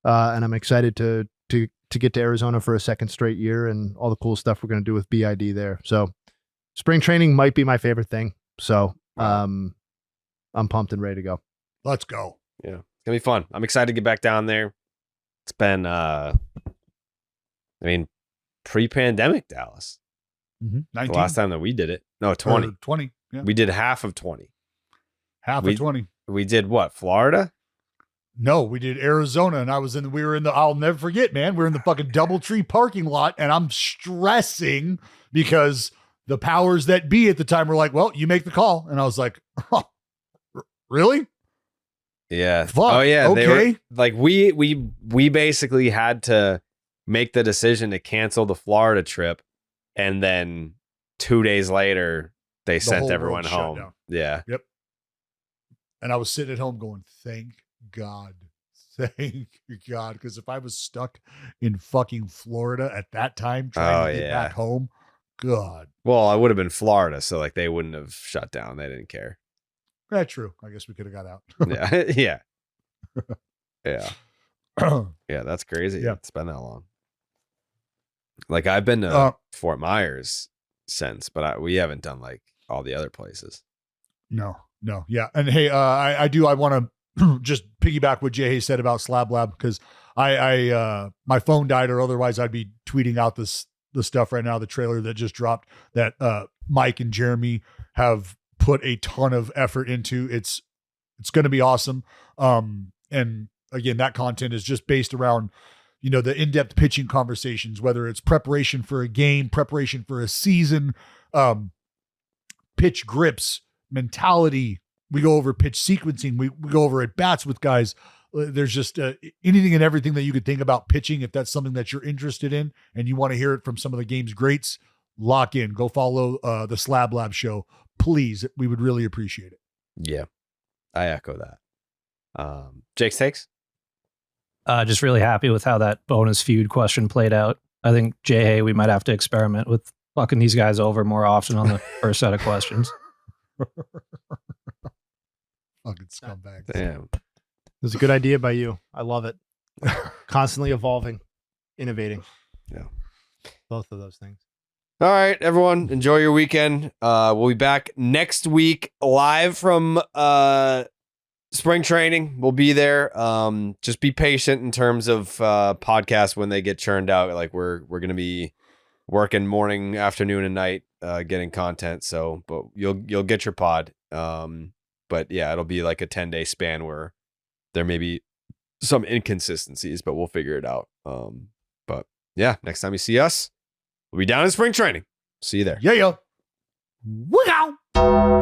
And I'm excited to get to Arizona for a second straight year and all the cool stuff we're going to do with BID there. So spring training might be my favorite thing. So I'm pumped and ready to go. Let's go. Yeah. It's going to be fun. I'm excited to get back down there. It's been, pre-pandemic Dallas. 19. The last time that we did it. No, 20. 20. Yeah. We did half of 20. Half of 20. We did what? Florida? No, we did Arizona, and we were in the, I'll never forget, man. We're in the fucking DoubleTree parking lot, and I'm stressing because the powers that be at the time were like, well, you make the call. And I was like, oh, really? Yeah. Fuck. Oh yeah. Okay. They were, like we basically had to make the decision to cancel the Florida trip, and then 2 days later they sent everyone home. Yeah. Yep. And I was sitting at home going, thank God. Because if I was stuck in fucking Florida at that time trying to get back home, God. Well, I would have been Florida, so like they wouldn't have shut down. They didn't care. That's true. I guess we could have got out. Yeah. Yeah. Yeah, that's crazy. Yeah. It's been that long. Like I've been to Fort Myers since, but we haven't done like all the other places. No. Yeah. And hey, I want to just piggyback what Jay said about Slab Lab, because I my phone died, or otherwise I'd be tweeting out the stuff right now, the trailer that just dropped that Mike and Jeremy have put a ton of effort into. It's going to be awesome. And again, that content is just based around, the in-depth pitching conversations, whether it's preparation for a game, preparation for a season, pitch grips, mentality. We go over pitch sequencing. We go over at bats with guys. There's just anything and everything that you could think about pitching. If that's something that you're interested in and you want to hear it from some of the game's greats, lock in. Go follow the Slab Lab show, please. We would really appreciate it. Yeah, I echo that. Jake's takes? Just really happy with how that bonus feud question played out. I think, Jay, we might have to experiment with fucking these guys over more often on the first set of questions. Fucking scumbags. Damn. It was a good idea by you. I love it. Constantly evolving, innovating. Yeah. Both of those things. All right, everyone, enjoy your weekend. We'll be back next week live from spring training. We'll be there. Just be patient in terms of podcasts when they get churned out. Like we're gonna be working morning, afternoon, and night getting content. So, but you'll get your pod. But yeah, it'll be like a 10-day span where there may be some inconsistencies, but we'll figure it out. But yeah, next time you see us, we'll be down in spring training. See you there. Yeah. Wow.